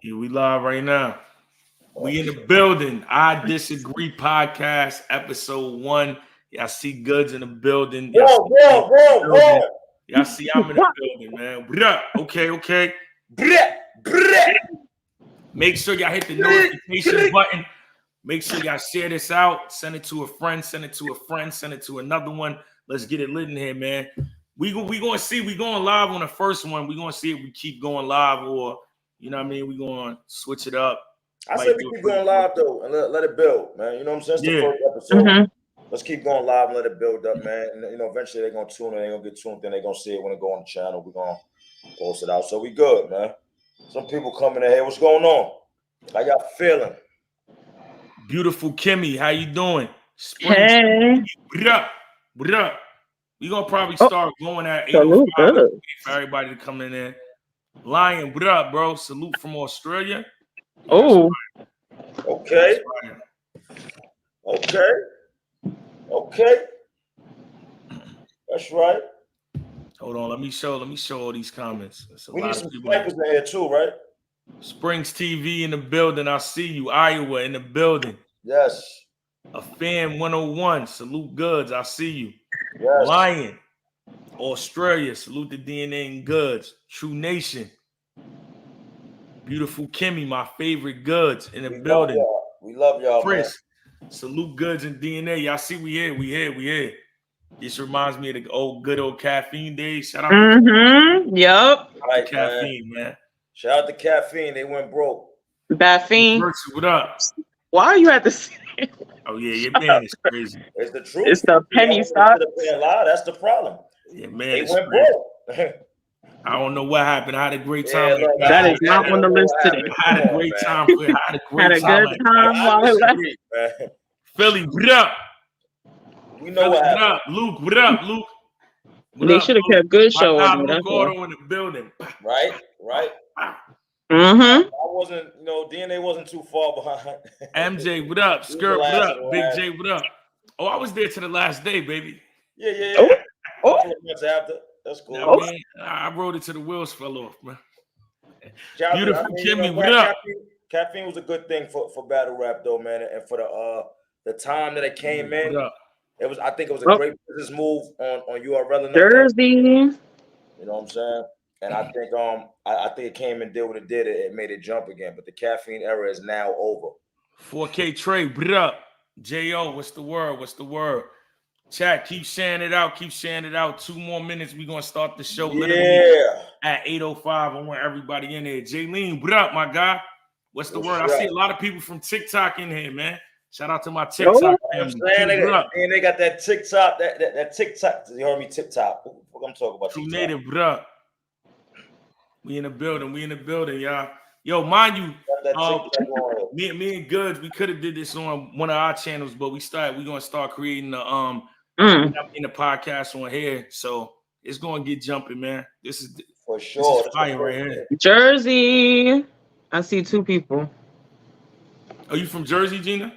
Yeah, we live right now. We in the building. I Disagree podcast, episode 1. Y'all see Goodz in the building. Whoa. Y'all see I'm in the building, man. Okay. Make sure y'all hit the notification button. Make sure y'all share this out. Send it to a friend. Send it to a friend. Send it to another one. Let's get it lit in here, man. We gonna see. We going live on the first one. We gonna see if we keep going live or you know what I mean. We gonna switch it up. I said we keep going live though and let it build, man. You know what I'm saying? It's the first episode. Let's keep going live and let it build up, man. And you know, eventually they're gonna tune in. They're gonna get tuned in. They're gonna see it when it go on the channel. We're gonna post it out. So we good, man. Some people coming in here. What's going on? How y'all feeling? Beautiful Kimmy, how you doing? Hey. What up? We gonna probably start going at 8:05 for everybody to come in there. Lion, what up, bro? Salute from Australia. Oh. Okay. That's right. Hold on, let me show all these comments. We need some snipers in here too, right? Springs TV in the building. I see you. Iowa in the building. Yes. A fan 101. Salute Goodz. I see you. Yes. Lion. Australia. Salute the DNA and Goodz. True Nation. Beautiful Kimmy, my favorite Goodz in the building. We love y'all. Chris. Salute Goodz and DNA. Y'all see we here. This reminds me of the good old caffeine days. Shout out Yep. Right, caffeine, man. Shout out to caffeine. They went broke. Caffeine. What up? Why are you at the Oh yeah, your man is crazy. It's the truth. It's the penny stock. That's the problem. Yeah, man. They went broke. I don't know what happened. I had a great time. That is not on the list today. I had a great time. Had a good time while it left. Philly, what up? We know what happened. Luke, what up, Luke? They should have kept good show on Luke Auto in the building. Right. Mm-hmm. I wasn't, DNA wasn't too far behind. MJ, what up? Skirt, what up? Big J, what up? Oh, I was there to the last day, baby. Yeah. Oh. Months after. That's cool. Now, man, I rode it to the wheels fell off, man. Beautiful Kimmy, what up? Caffeine was a good thing for battle rap, though, man, and for the time that it came in. I think it was a great business move on URL and Jersey. You know what I'm saying? And I think I think it came and did what it did. It made it jump again. But the caffeine era is now over. 4K Trey, what up? J.O., what's the word? Chat, keep sharing it out. 2 more minutes. We're going to start the show literally at 8:05. I want everybody in there. Jaylene, what up, my guy? What's the word? I see a lot of people from TikTok in here, man. Shout out to my TikTok family. They got that TikTok, that TikTok. You heard me TikTok. What I'm talking about? True Native, what up? We in the building, y'all. Yo, mind you, me and Goodz, we could have did this on one of our channels, but we're gonna start creating the in the podcast on here. So it's gonna get jumping, man. This is for sure. This is fire right here. Jersey. I see 2 people. Are you from Jersey, Gina?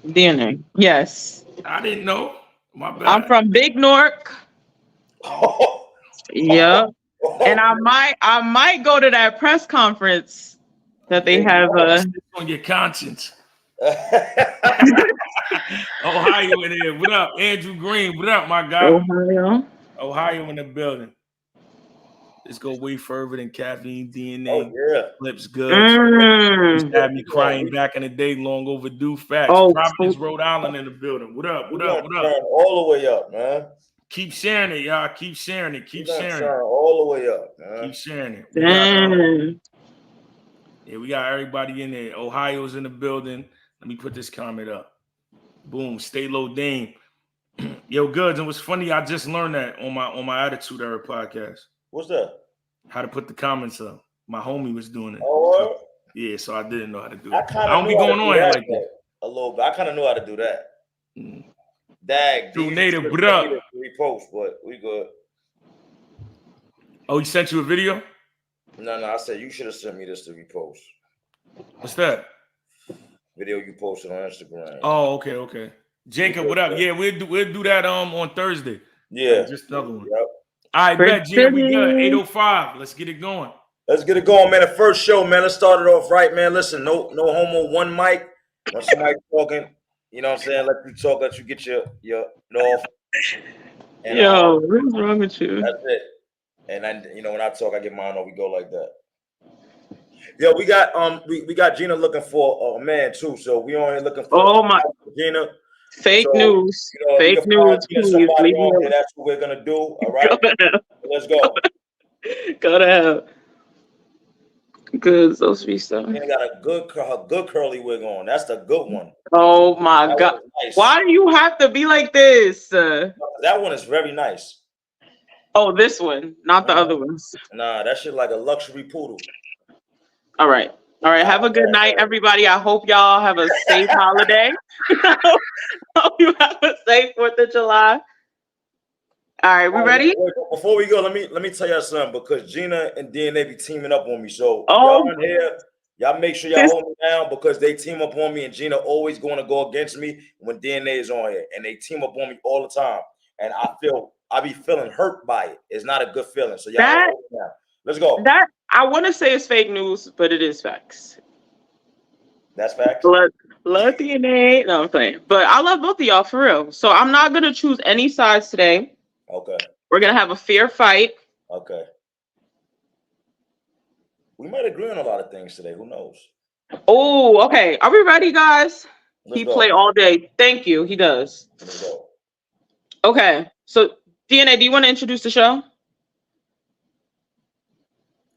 DNA. Yes. I didn't know. My bad. I'm from Big Newark. Yep. And I might go to that press conference that they have. On your conscience. Ohio in here. What up, Andrew Green? What up, my guy? Ohio in the building. Let's go way further than caffeine, DNA. Flips good. Used to have me crying back in the day, long overdue. Facts. Providence, Rhode Island in the building. What up? All the way up, man. Keep sharing it, y'all. Keep sharing it. All the way up, man. Keep sharing it. We got everybody in there. Ohio's in the building. Let me put this comment up. Boom. Stay low, Dame. Yo, Goodz. And what's funny, I just learned that on my Attitude Era podcast. What's that? How to put the comments up. My homie was doing it. Oh, yeah, so I didn't know how to do it. I don't be going on here like that. A little bit. I kind of know how to do that. Dag. True Native, what up? Repost, but we good. Oh, he sent you a video? No. I said you should have sent me this to repost. What's that? Video you posted on Instagram. Oh, okay. Jacob, what up? Yeah, we'll do that on Thursday. Yeah. Just another one. Yep. All right, bet, Jim, we good. 8:05. Let's get it going. Let's get it going, man. The first show, man. Let's start it off right, man. Listen, no homo, one mic. When somebody's talking, you know what I'm saying? Let you talk, let you get your off. And, yo, what's wrong with you? That's it. And then, when I talk, I get mine on. We go like that. Yo, we got we got Gina looking for a man too. So we only looking for Gina. Fake news. Fake news. Please leave me. That's what we're gonna do. All right. Let's go. Go to hell. Good, those be stuff. Gina got a good curly wig on. That's the good one. Oh my God! Nice. Why do you have to be like this? That one is very nice. Oh, this one, not the other ones. Nah, that shit like a luxury poodle. All right. Have a good night, everybody. I hope y'all have a safe holiday. Hope you have a safe 4th of July. All right, we ready? Before we go, let me tell y'all something, because Gina and DNA be teaming up on me. So y'all in here, y'all make sure y'all hold me down, because they team up on me, and Gina always going to go against me when DNA is on here, and they team up on me all the time, and I be feeling hurt by it. It's not a good feeling. So y'all hold me down. Let's go. That I want to say it's fake news, but it is facts. That's facts. Blood DNA. No, I'm playing. But I love both of y'all for real. So I'm not gonna choose any sides today. Okay. We're gonna have a fair fight. Okay. We might agree on a lot of things today. Who knows? Oh, okay. Are we ready, guys? Let's he go. play all day. Thank you. He does. Let's go. Okay. So DNA, do you want to introduce the show?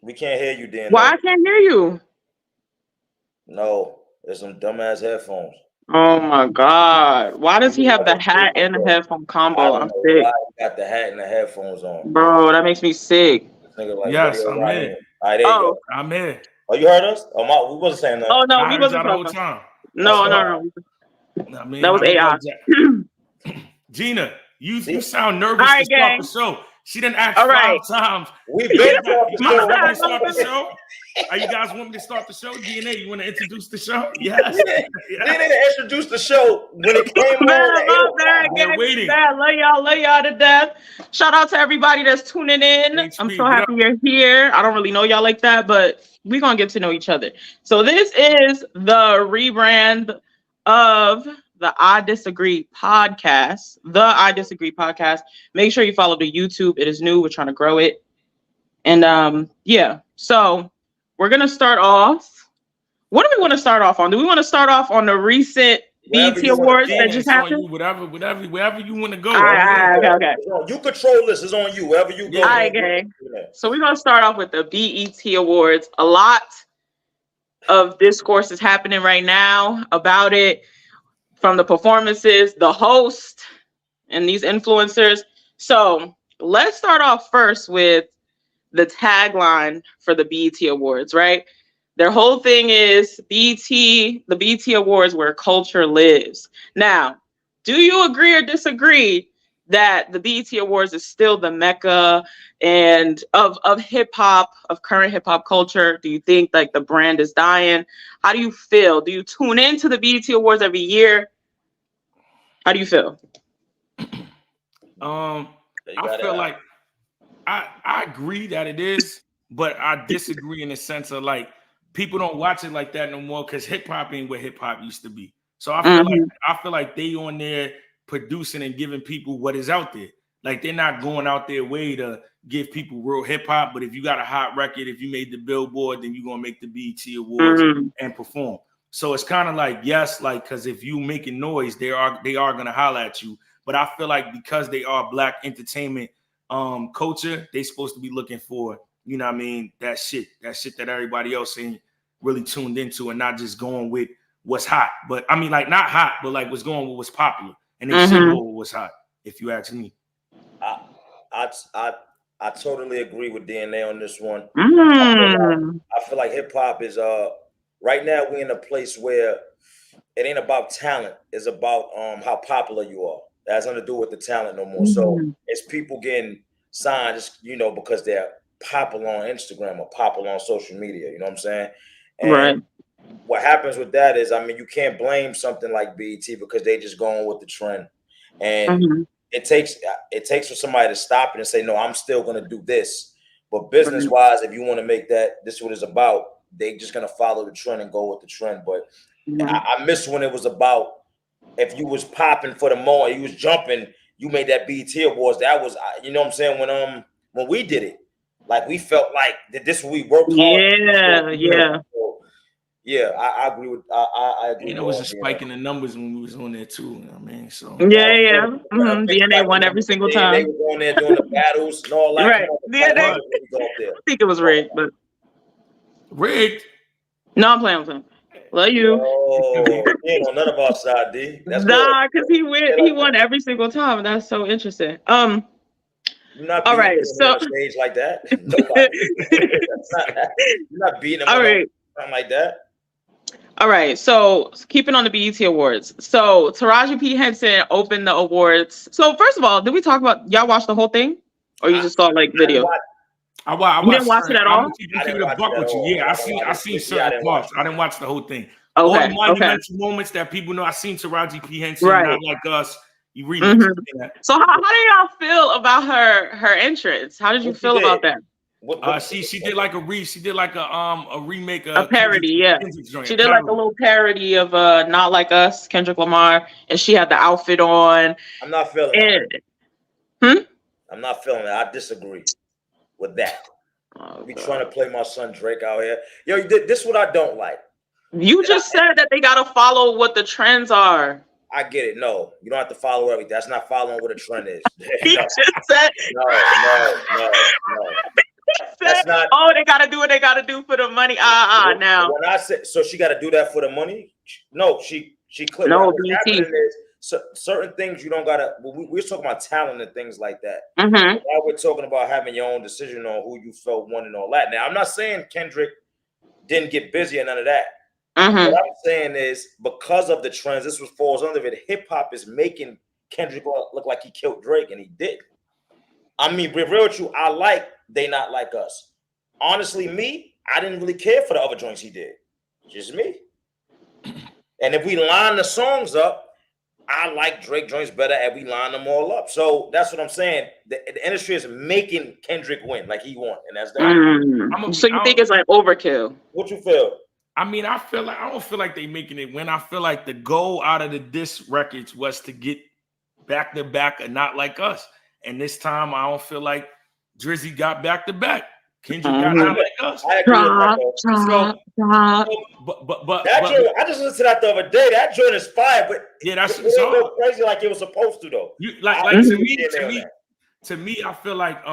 We can't hear you, DNA. Why I can't hear you? No, there's some dumbass headphones. Oh my God! Why does he have the hat and the headphone combo? I'm sick. Why he got the hat and the headphones on, bro? That makes me sick. Yes, I'm here. All right, there you go. I'm here. Oh, you heard us? Oh, we wasn't saying that. Oh no, we wasn't the whole time. No. I mean, that was AI. Gina, you sound nervous to start the show. She didn't ask 5 times. We been start the show. Are you guys want me to start the show? DNA, you want to introduce the show? Yes. DNA introduce the show when it came on. They're waiting. Love y'all to death. Shout out to everybody that's tuning in. I'm so happy you're here. I don't really know y'all like that, but we're gonna get to know each other. So this is the rebrand of the I Disagree podcast. The I Disagree podcast. Make sure you follow the YouTube. It is new. We're trying to grow it. And yeah. So we're gonna start off. What do we want to start off on? Do we want to start off on the recent BET Awards that just happened? Wherever you want to go. Okay. You control this. It's on you. Wherever you go. Okay. So we're gonna start off with the BET Awards. A lot of discourse is happening right now about it, from the performances, the host, and these influencers. So let's start off first with the tagline for the BET Awards, right? Their whole thing is the BET Awards where culture lives. Now, do you agree or disagree that the BET Awards is still the mecca and of hip hop, of current hip hop culture? Do you think like the brand is dying? How do you feel? Do you tune into the BET Awards every year? How do you feel? I feel like I agree that it is, but I disagree in the sense of like people don't watch it like that no more because hip hop ain't what hip hop used to be. So I feel like they on there producing and giving people what is out there. Like they're not going out their way to give people real hip hop, but if you got a hot record, if you made the Billboard, then you're gonna make the BET Awards and perform. So it's kind of like, yes, like, because if you making noise, they are gonna holler at you. But I feel like because they are Black entertainment culture, they supposed to be looking for, you know what I mean, that shit that everybody else ain't really tuned into, and not just going with what's hot. But I mean, like not hot, but like what's going with what's popular. And they should go with what's hot, if you ask me. I totally agree with DNA on this one. I feel like hip hop is right now we're in a place where it ain't about talent, it's about how popular you are. That has nothing to do with the talent no more. So it's people getting signed just, because they're popular on Instagram or popular on social media, you know what I'm saying? And what happens with that is, I mean, you can't blame something like BET because they just going with the trend. And it takes for somebody to stop it and say, no, I'm still gonna do this But business-wise, if you want to make that, this is what it's about, they just going to follow the trend and go with the trend. But I miss when it was about, if you was popping for the moment, you was jumping, you made that BET Awards. That was, you know what I'm saying, when we did it, like we felt like that this we worked hard. Yeah, I agree with. I agree. And it was a spike in the numbers when we was on there too. You know what I mean, so DNA won every single time. They were on there doing the battles and all that. Right. DNA. I think it was rigged, but rigged. No, I'm playing. Love you. Oh, he ain't on none of our side, D. That's because he won every single time. That's so interesting. All right, so on stage like that. You're not beating him. All right, something like that. All right, so keeping on the BET Awards. So Taraji P. Henson opened the awards. So first of all, did we talk about, y'all watch the whole thing? Or you just saw like video? I watched. You didn't watch it at all? Yeah, I seen certain parts. I didn't watch the whole thing. Okay, all the monumental moments that people know. I seen Taraji P. Henson, Not Like Us. You read So how do y'all feel about her entrance? How did you feel about that? She did like a remake, a parody, She did like a little parody of Not Like Us, Kendrick Lamar, and she had the outfit on. I'm not feeling it. I'm not feeling it. I disagree with that. You trying to play my son Drake out here. Yo, this is what I don't like. You just said that they gotta follow what the trends are. I get it. No, you don't have to follow everything. That's not following what a trend is. He just said no. That's not. Oh, they gotta do what they gotta do for the money. Now. When I said so, she got to do that for the money. No, she clipped. No, BT. Certain things you don't gotta. We're talking about talent and things like that. Now we're talking about having your own decision on who you felt won and all that. Now, I'm not saying Kendrick didn't get busy and none of that. What I'm saying is because of the trends, this falls under it. Hip hop is making Kendrick look like he killed Drake, and he did. I mean, be real with you, I like They Not Like Us. Honestly, I didn't really care for the other joints he did. Just me. And if we line the songs up, I like Drake joints better and we line them all up. So that's what I'm saying. The industry is making Kendrick win like he won. And that's that. So you think it's like overkill? What you feel? I mean, I don't feel like they making it win. I feel like the goal out of the diss records was to get back to back and Not Like Us. And this time I don't feel like Drizzy got back to back. Kendrick got Not Like Us. I agree with that. I just listened to that the other day. That joint is fire, but that's so crazy like it was supposed to though. To me, I feel like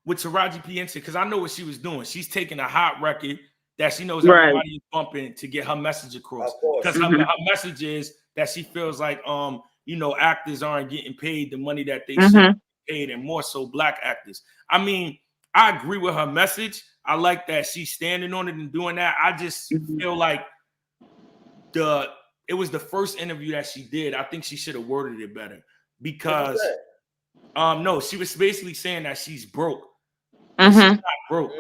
with Taraji P. Henson, because I know what she was doing. She's taking a hot record that she knows everybody is bumping to get her message across. Because her message is that she feels like actors aren't getting paid the money that they should get paid, and more so black actors. I mean, I agree with her message. I like that she's standing on it and doing that. I just feel like it was the first interview that she did. I think she should have worded it better because no, she was basically saying that she's broke. She's not broke.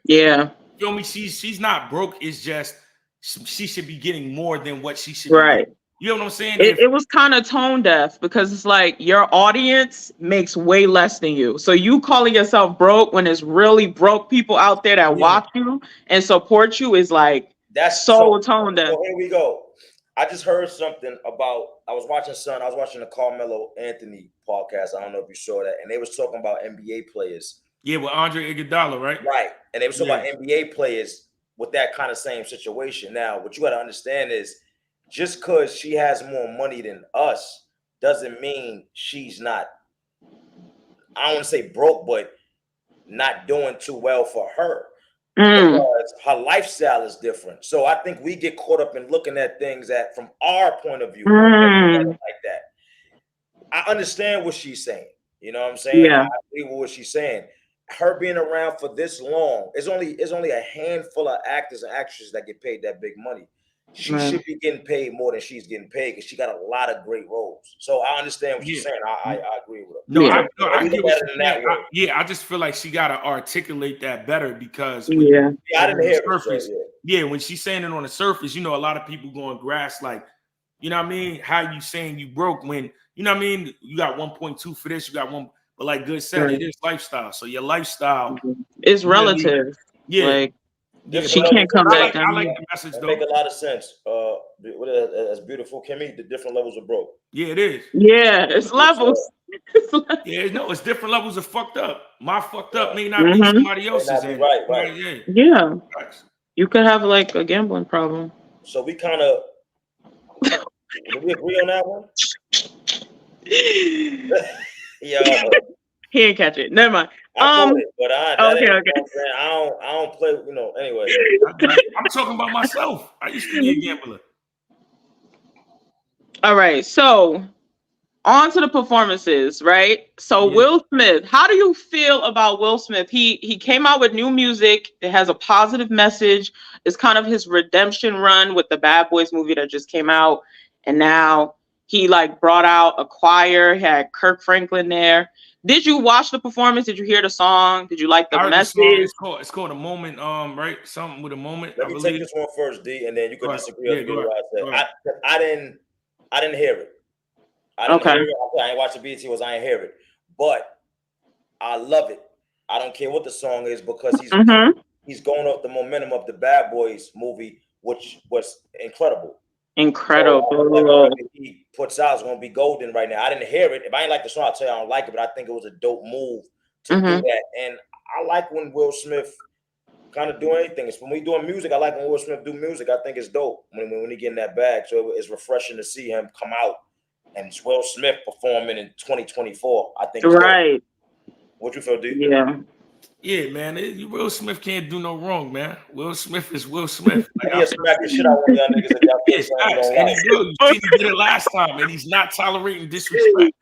Yeah. Feel me? She's not broke. It's just she should be getting more than what she should be. You know what I'm saying? It was kind of tone deaf because it's like your audience makes way less than you. So you calling yourself broke when there's really broke people out there that watch you and support you is like that's so tone deaf. So here we go. I just heard something about I was watching the Carmelo Anthony podcast. I don't know if you saw that, and they was talking about NBA players. Yeah, with Andre Iguodala, right? Right. And they was talking about NBA players with that kind of same situation. Now, what you got to understand is just because she has more money than us doesn't mean she's not, I don't want to say broke, but not doing too well for her. Because her lifestyle is different. So I think we get caught up in looking at things from our point of view. Like that. I understand what she's saying. You know what I'm saying? Yeah. I agree with what she's saying. Her being around for this long, it's only a handful of actors and actresses that get paid that big money. She should be getting paid more than she's getting paid because she got a lot of great roles. So I understand what she's saying. I agree with her. No, I get what you're saying. I just feel like she got to articulate that better because I didn't hear surface. When she's saying it on the surface, a lot of people going grass like, you know what I mean? How you saying you broke when, you know what I mean? You got 1.2 for this, you got one. But like Good said, it is lifestyle. So your lifestyle is relative. Yeah. Like yeah, she can't come back. I like the message though. Make a lot of sense. That's beautiful, Kimmy. The different levels of broke. Yeah, it is. Yeah, it's levels. Yeah, no, it's different levels of fucked up. My fucked up may not be somebody else's. Right. Yeah. You could have like a gambling problem. So we kind of do we agree on that one? Yeah. He didn't catch it. Never mind. I caught it, but okay. I don't play. Anyway. I'm talking about myself. I used to be a gambler. All right, so on to the performances, right? So Will Smith, how do you feel about Will Smith? He came out with new music. It has a positive message. It's kind of his redemption run with the Bad Boys movie that just came out, and now he like brought out a choir. He had Kirk Franklin there. Did you watch the performance? Did you hear the song? Did you like the message? It's called A Moment, right? Something with a moment. Let me take this one first, D, and then you could disagree with what I said. I didn't hear it. I ain't watch the BET I ain't hear it. But I love it. I don't care what the song is because he's going off the momentum of the Bad Boys movie, which was incredible. So, he puts out is going to be golden right now. I didn't hear it. If I ain't like the song, I'll tell you I don't like it, but I think it was a dope move to do that. And I like when Will Smith kind of do anything. It's when we doing music, I like when Will Smith do music. I think it's dope when he get in that bag. So it's refreshing to see him come out and it's Will Smith performing in 2024. I think it's dope. What you feel, D? Yeah, man. Will Smith can't do no wrong, man. Will Smith is Will Smith. Like, he'll smack the shit out of y'all niggas if y'all he did it last time, and he's not tolerating disrespect.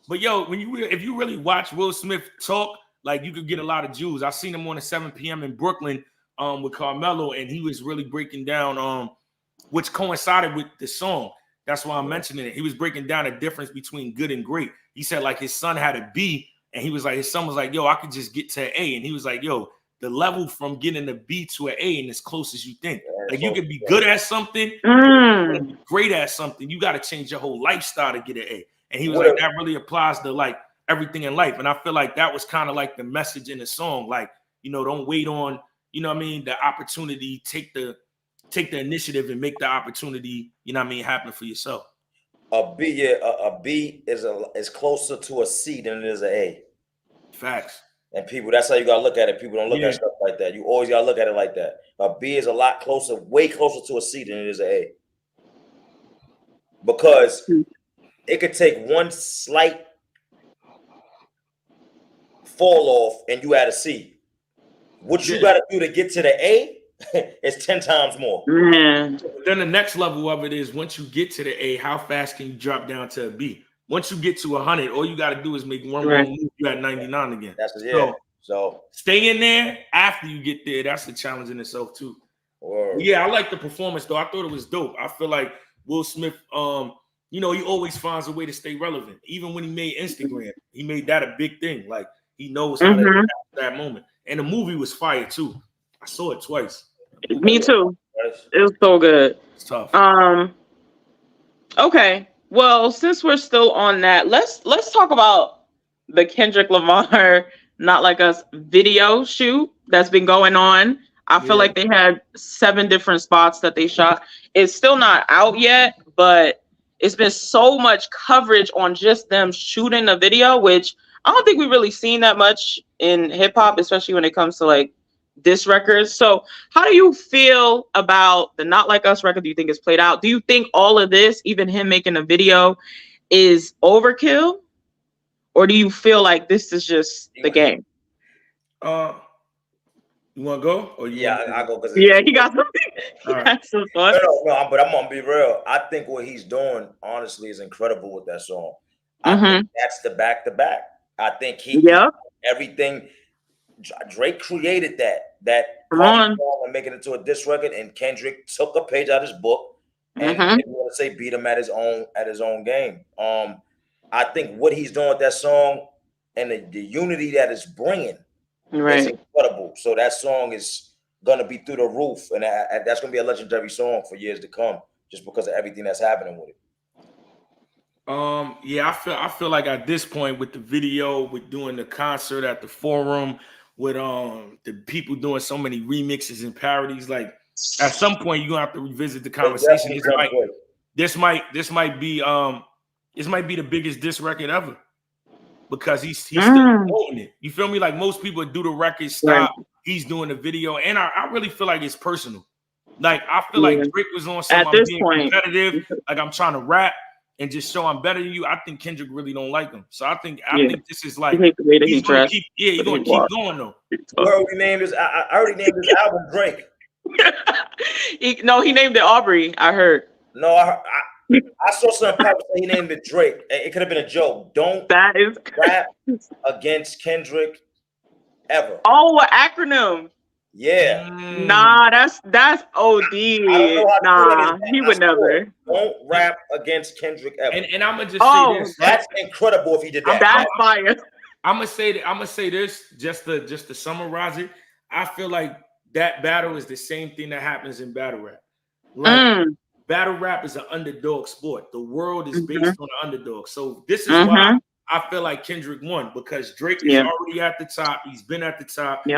But yo, if you really watch Will Smith talk, like you could get a lot of Jews. I seen him on at 7 p.m. in Brooklyn with Carmelo, and he was really breaking down which coincided with the song. That's why I'm mentioning it. He was breaking down the difference between good and great. He said like his son had a B. And he was like, his son was like, yo, I could just get to an A. And he was like, yo, the level from getting a B to an A and as close as you think. Like you could be good at something, great at something. You got to change your whole lifestyle to get an A. And he was like, that really applies to like everything in life. And I feel like that was kind of like the message in the song. Like, don't wait on, the opportunity, take the initiative and make the opportunity, happen for yourself. A B is closer to a C than it is an A. Facts. And people, that's how you gotta look at it. People don't look at stuff like that. You always gotta look at it like that. A B is a lot closer, way closer to a C than it is an A. Because it could take one slight fall off and you add a C. What you gotta do to get to the A is 10 times more. Then the next level of it is once you get to the A, how fast can you drop down to a B? Once you get to 100, all you got to do is make one more move. You at 99 again. So stay in there after you get there. That's the challenge in itself too. Yeah, I like the performance though. I thought it was dope. I feel like Will Smith, he always finds a way to stay relevant. Even when he made Instagram, he made that a big thing. Like he knows how to capture that moment. And the movie was fire too. I saw it twice. Me too. It was so good. It's tough. Okay. Well, since we're still on that, let's talk about the Kendrick Lamar Not Like Us video shoot that's been going on. I feel like they had 7 different spots that they shot. It's still not out yet, but it's been so much coverage on just them shooting a video, which I don't think we've really seen that much in hip hop, especially when it comes to like diss records. So how do you feel about the Not Like Us record? Do you think it's played out? Do you think all of this, even him making a video, is overkill? Or do you feel like this is just the game? You want to go? Or I go. He got some thoughts. No, but I'm going to be real. I think what he's doing, honestly, is incredible with that song. I think that's the back-to-back. I think everything... Drake created that song and making it into a diss record, and Kendrick took a page out of his book and you want to say beat him at his own game. I think what he's doing with that song and the unity that it's bringing is incredible. So that song is gonna be through the roof, and that's gonna be a legendary song for years to come, just because of everything that's happening with it. Yeah, I feel like at this point with the video, with doing the concert at the Forum, with the people doing so many remixes and parodies, like at some point you're gonna have to revisit the conversation. This might be the biggest diss record ever because he's still promoting it. You feel me? Like most people do the record, stop. Right. He's doing the video, and I really feel like it's personal. Like I feel like Drake was on some. I'm being competitive. Like I'm trying to rap and just show I'm better than you. I think Kendrick really don't like him. So I think this is like he's gonna keep going though. I already named his album Drake. He named it Aubrey. I heard. No, I saw some people say he named it Drake. It could have been a joke. Don't rap against Kendrick ever. Oh, an acronym. Yeah. Nah, that's OD. Nah, he would never. Don't rap against Kendrick ever. And I'm gonna just say this. That's incredible if he did that. That's fire. I'm gonna say this just to summarize it. I feel like that battle is the same thing that happens in battle rap. Like battle rap is an underdog sport. The world is based on the underdog. So this is why I feel like Kendrick won, because Drake is already at the top. He's been at the top. They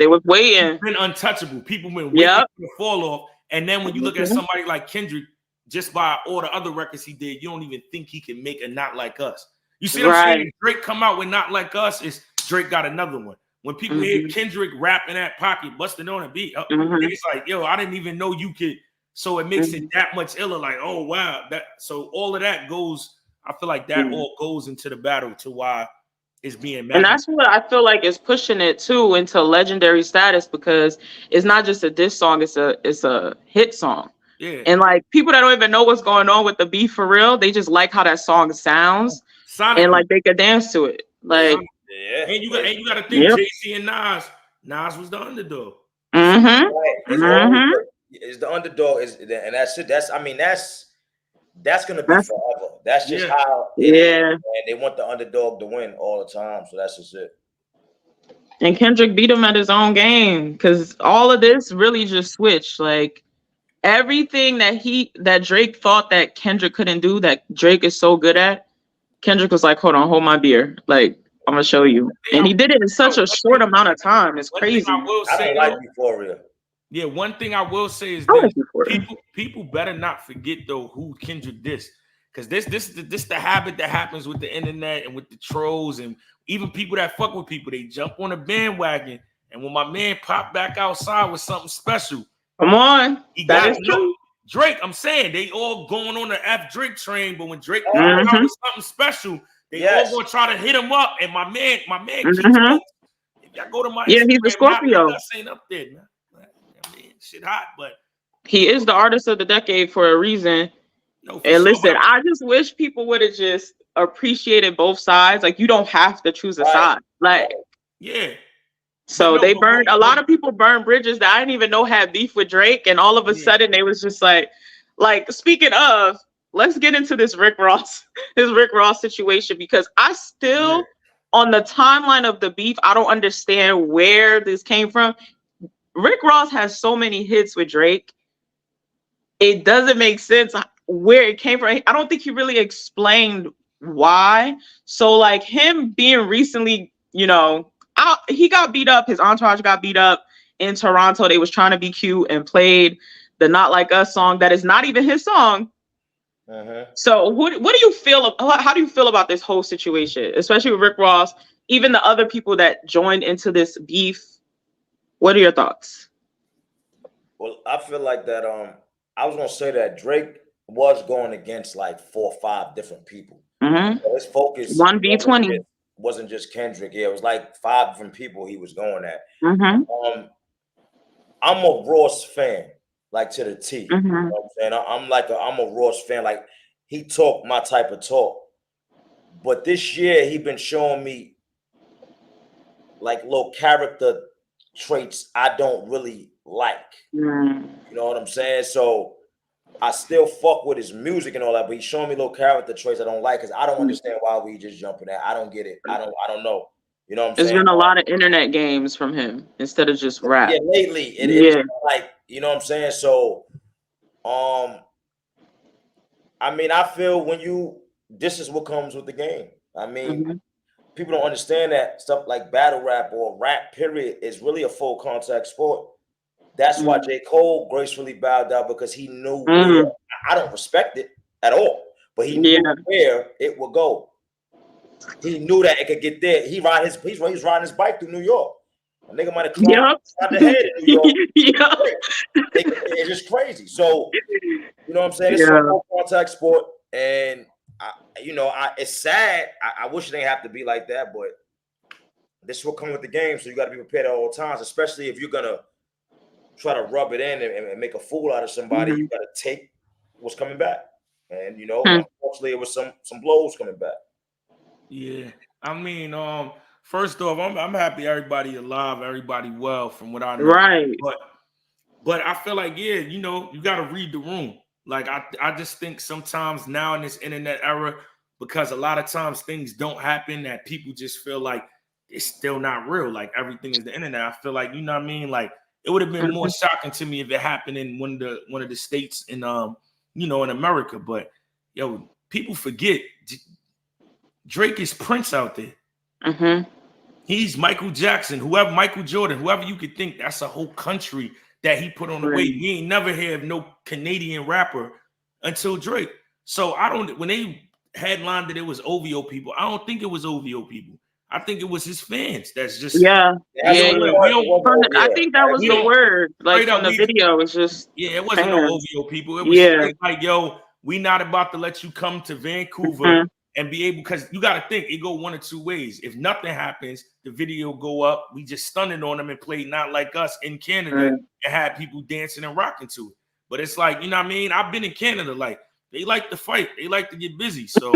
were waiting. Been untouchable. People been waiting to fall off. And then when you look at somebody like Kendrick, just by all the other records he did, you don't even think he can make a Not Like Us. You see what I'm saying? If Drake come out with Not Like Us, it's Drake got another one. When people hear Kendrick rapping that pocket, busting on a beat, it's like, yo, I didn't even know you could. So it makes it that much iller. Like, oh wow, so all of that goes. I feel like that all goes into the battle to why it's being mad. And that's what I feel like is pushing it too into legendary status, because it's not just a diss song, it's a hit song. Yeah. And like people that don't even know what's going on with the beef for real, they just like how that song sounds. And like they could dance to it. Like and you gotta think Jay-Z and Nas was the underdog. Is the underdog and that's it. That's gonna be forever. That's just how it is, and they want the underdog to win all the time. So that's just it. And Kendrick beat him at his own game, because all of this really just switched. Like everything that Drake thought that Kendrick couldn't do, that Drake is so good at, Kendrick was like, hold my beer. Like, I'm gonna show you. And he did it in such a short amount of time. It's crazy. I don't like Euphoria. Yeah, one thing I will say is this: people better not forget though who Kendrick dissed, because this the habit that happens with the internet and with the trolls and even people that fuck with people. They jump on a bandwagon, and when my man popped back outside with something special, come on, that is true. Drake, I'm saying they all going on the F Drake train, but when Drake comes out with something special, they all gonna try to hit him up. And my man, keeps if y'all go to my he's a Scorpio. That ain't up there, man. Shit hot, but he is the artist of the decade for a reason. And listen, I just wish people would have just appreciated both sides. Like, you don't have to choose a side. Like, so they burned a lot of people burned bridges that I didn't even know had beef with Drake, and all of a sudden they was just like speaking of, let's get into this Rick Ross situation, because I still on the timeline of the beef, I don't understand where this came from. Rick Ross has so many hits with Drake. It doesn't make sense where it came from. I don't think he really explained why. So like him being recently, he got beat up. His entourage got beat up in Toronto. They was trying to be cute and played the Not Like Us song that is not even his song. So what do you feel? How do you feel about this whole situation, especially with Rick Ross, even the other people that joined into this beef? What are your thoughts? Well, I feel like that. I was gonna say that Drake was going against like 4 or 5 different people. So his focus 1v20 wasn't just Kendrick. Yeah, it was like 5 different people he was going at. I'm a Ross fan, like to the T. You know what I'm saying? I'm a Ross fan. Like he talk my type of talk. But this year he been showing me like little character traits I don't really like. You know what I'm saying? So I still fuck with his music and all that, but he's showing me little character traits I don't like, because I don't understand why we just jumping at. I don't get it. I don't know. You know what I'm saying? There's been a lot of internet games from him instead of just rap. Yeah, lately it is like, you know what I'm saying? So I feel when you this is what comes with the game. I mean, people don't understand that stuff like battle rap or rap, period, is really a full contact sport. That's why J. Cole gracefully bowed down, because he knew where, I don't respect it at all, but he knew where it would go. He knew that it could get there. He's riding his bike through New York. A nigga might have climbed on the head in New York. It's just crazy. So, you know what I'm saying? It's a full contact sport, and it's sad. I wish it didn't have to be like that, but this will come with the game. So you got to be prepared at all times, especially if you're gonna try to rub it in and make a fool out of somebody. You got to take what's coming back, and unfortunately, it was some blows coming back. Yeah, I mean, first off, I'm happy everybody alive, everybody well, from what I know. Right. But I feel like, you got to read the room. Like I just think sometimes now in this internet era, because a lot of times things don't happen, that people just feel like it's still not real. Like everything is the internet. I feel like, you know what I mean? Like it would have been more shocking to me if it happened in one of the states in in America. But people forget Drake is Prince out there. He's Michael Jackson, Michael Jordan, whoever you could think. That's a whole country that he put on the way. We ain't never heard of no Canadian rapper until Drake. So when they headlined that it was OVO people, I don't think it was OVO people. I think it was his fans. That's just I think that was the word. Like from the video, it's just it wasn't no OVO people. It was like, we not about to let you come to Vancouver and be able, because you got to think it go one or two ways. If nothing happens, the video go up. We just stunned on them and played Not Like Us in Canada and had people dancing and rocking to it. But it's like, you know what I mean? I've been in Canada. Like they like to fight. They like to get busy. So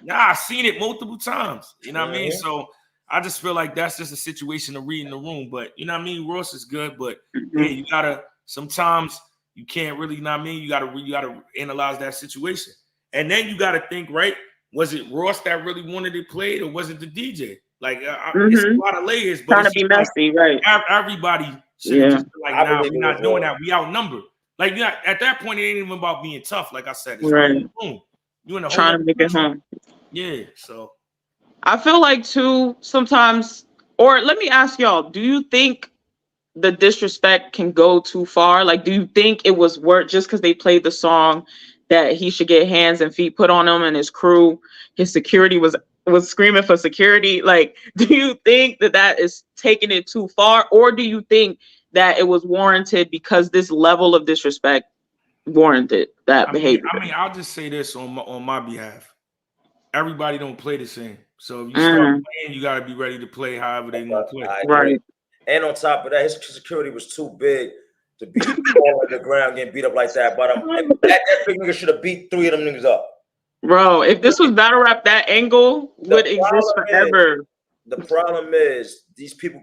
I've seen it multiple times. You know what I mean? So I just feel like that's just a situation of reading the room. But you know what I mean? Ross is good, but you gotta, sometimes you can't really, you know what I mean? You gotta analyze that situation. And then you gotta think, right? Was it Ross that really wanted it played, or was it the DJ? Like it's a lot of layers, but trying to be messy, right? Everybody should just be like, nah, we're not doing that. We outnumbered. Like at that point, it ain't even about being tough. Like I said, it's boom. You in the trying to make it home. Yeah, so I feel like too sometimes, or let me ask y'all, do you think the disrespect can go too far? Like, do you think it was worth, just because they played the song, that he should get hands and feet put on him and his crew, his security was screaming for security? Like, do you think that is taking it too far, or do you think that it was warranted because this level of disrespect warranted that behavior? I mean, I'll just say this on my behalf. Everybody don't play the same. So if you start playing, you got to be ready to play however they want to play. Right. And on top of that, his security was too big to be on the ground getting beat up like that. But that big nigga should have beat 3 of them niggas up. Bro, if this was battle rap, that angle would exist forever. The problem is these people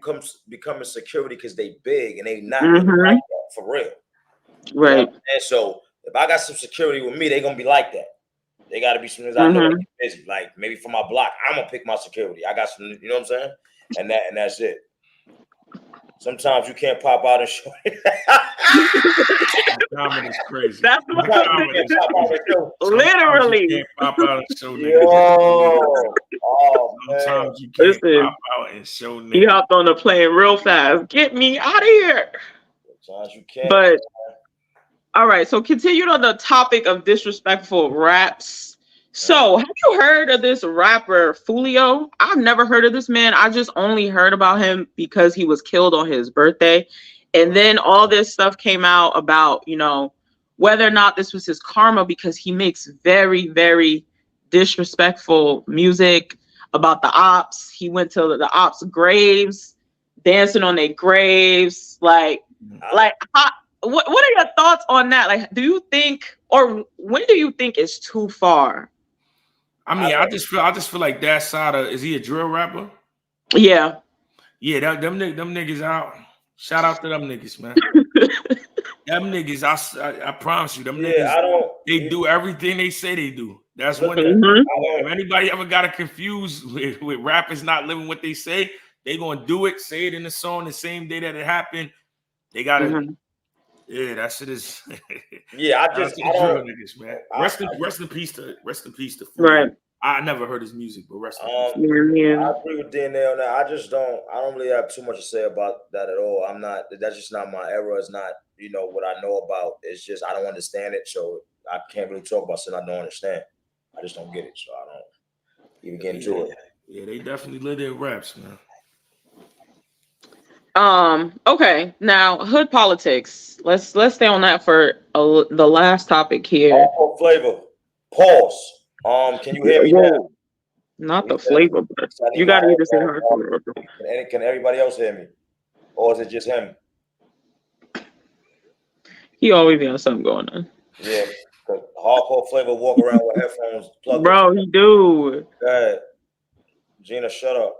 becoming security because they big and they not like that for real. Right. And so if I got some security with me, they gonna be like that. They gotta be some niggas I know busy. Like maybe for my block, I'm gonna pick my security. I got some, you know what I'm saying? And that's it. Sometimes you can't pop out and show it. Comedy is crazy. That's what literally. You can't pop out and show niggas. Sometimes you can't pop out and show niggas. He hopped on the plane real fast. Get me out of here. Sometimes you can't. But all right, so continued on the topic of disrespectful raps. So, have you heard of this rapper Fulio? I've never heard of this man. I just only heard about him because he was killed on his birthday. And then all this stuff came out about, whether or not this was his karma, because he makes very, very disrespectful music about the ops. He went to the ops' graves, dancing on their graves. Like, what are your thoughts on that? Like, do you think, or when do you think it's too far? I mean, I just feel like that side of, is he a drill rapper? Yeah. Yeah, them niggas out. Shout out to them niggas, man. Them niggas, I promise you, them niggas, they do everything they say they do. That's one thing. If anybody ever got it confused with rappers not living what they say, they gonna do it, say it in the song the same day that it happened. They gotta Yeah, that shit is. Yeah, I don't. Niggas, man. Rest in peace to Foodie. Right. I never heard his music, but rest in peace. Yeah. I agree with DNA on that. I don't really have too much to say about that at all. That's just not my era. It's not, what I know about. It's just I don't understand it, so I can't really talk about something I don't understand. I just don't get it, so I don't even get into it. Yeah, they definitely live their raps, man. Okay, now hood politics. Let's stay on that for the last topic here. Flavor. Pause. Can you hear me now? Not the flavor, but you gotta either say hardcore. Can everybody else hear me, or is it just him? He always got something going on. Yeah, hardcore Flavor walk around with headphones plugged. Bro, he do. Go ahead, Gina, shut up.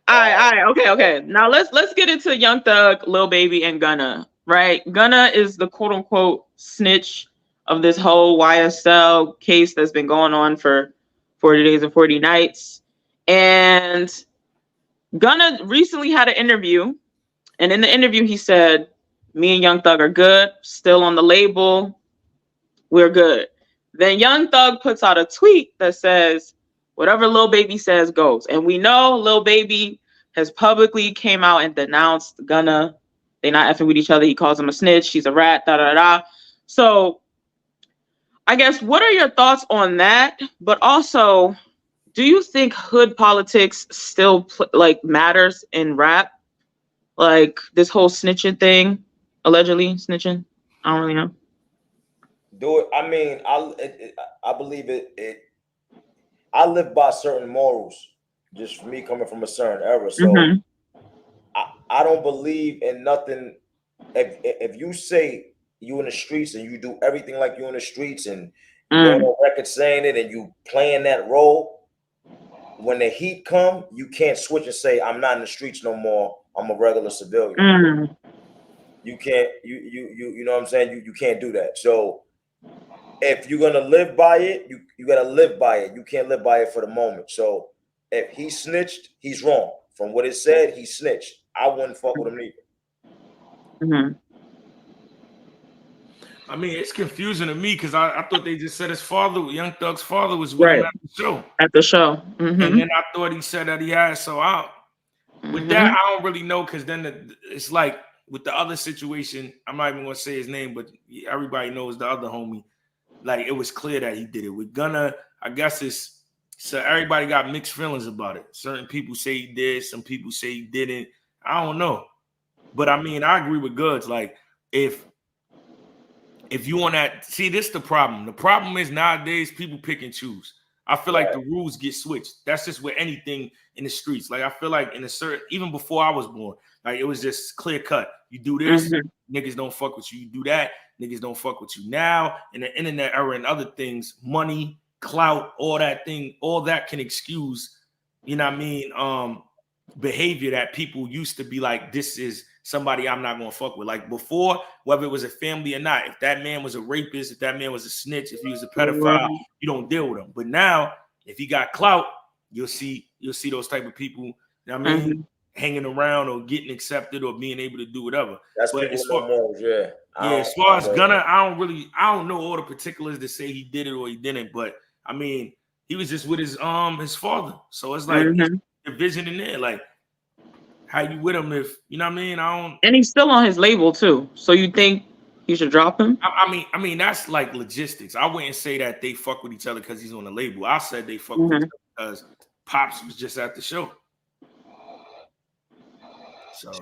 All right. Okay. Now let's get into Young Thug, Lil Baby, and Gunna. Right, Gunna is the quote unquote snitch of this whole YSL case that's been going on for 40 days and 40 nights. And Gunna recently had an interview, and in the interview he said, "Me and Young Thug are good, still on the label, we're good." Then Young Thug puts out a tweet that says, "Whatever Lil Baby says goes." And we know Lil Baby has publicly came out and denounced Gunna. They're not effing with each other. He calls him a snitch. He's a rat, da-da-da. So I guess, what are your thoughts on that? But also, do you think hood politics still matters in rap? Like this whole snitching thing, allegedly snitching? I don't really know. Do it. I mean, I believe it. I live by certain morals, just for me coming from a certain era. So I don't believe in nothing. If you say you in the streets and you do everything like you in the streets and you go on record saying it and you playing that role, when the heat come, you can't switch and say, "I'm not in the streets no more. I'm a regular civilian." You can't. You know what I'm saying? You can't do that. So if you're gonna live by it, you gotta live by it. You can't live by it for the moment. So if he snitched, he's wrong. From what it said, he snitched. I wouldn't fuck with him either. I mean, it's confusing to me because I thought they just said his father, Young Thug's father, was with him at the show. At the show. And then I thought he said that he had. So with that, I don't really know, because then it's like with the other situation, I'm not even going to say his name, but everybody knows the other homie. Like, it was clear that he did it. With Gunna, I guess so everybody got mixed feelings about it. Certain people say he did. Some people say he didn't. I don't know. But, I mean, I agree with Goodz. Like, if you want that, see, this is the problem. The problem is nowadays people pick and choose. I feel like the rules get switched. That's just with anything in the streets. Like, I feel like even before I was born, like, it was just clear cut. You do this, niggas don't fuck with you. You do that, niggas don't fuck with you. Now, in the internet era and other things, money, clout, all that can excuse, you know what I mean, behavior that people used to be like, this is somebody I'm not gonna fuck with. Like before, whether it was a family or not, if that man was a rapist, if that man was a snitch, if he was a pedophile, you don't deal with him. But now, if he got clout, you'll see those type of people, you know what I mean, hanging around or getting accepted or being able to do whatever. That's but as far, as far as Gunna, I don't know all the particulars to say he did it or he didn't. But I mean, he was just with his father, so it's like the vision in there, like. How you with him if, you know what I mean? And he's still on his label too. So you think you should drop him? I mean that's like logistics. I wouldn't say that they fuck with each other because he's on the label. I said they fuck with each other because Pops was just at the show. So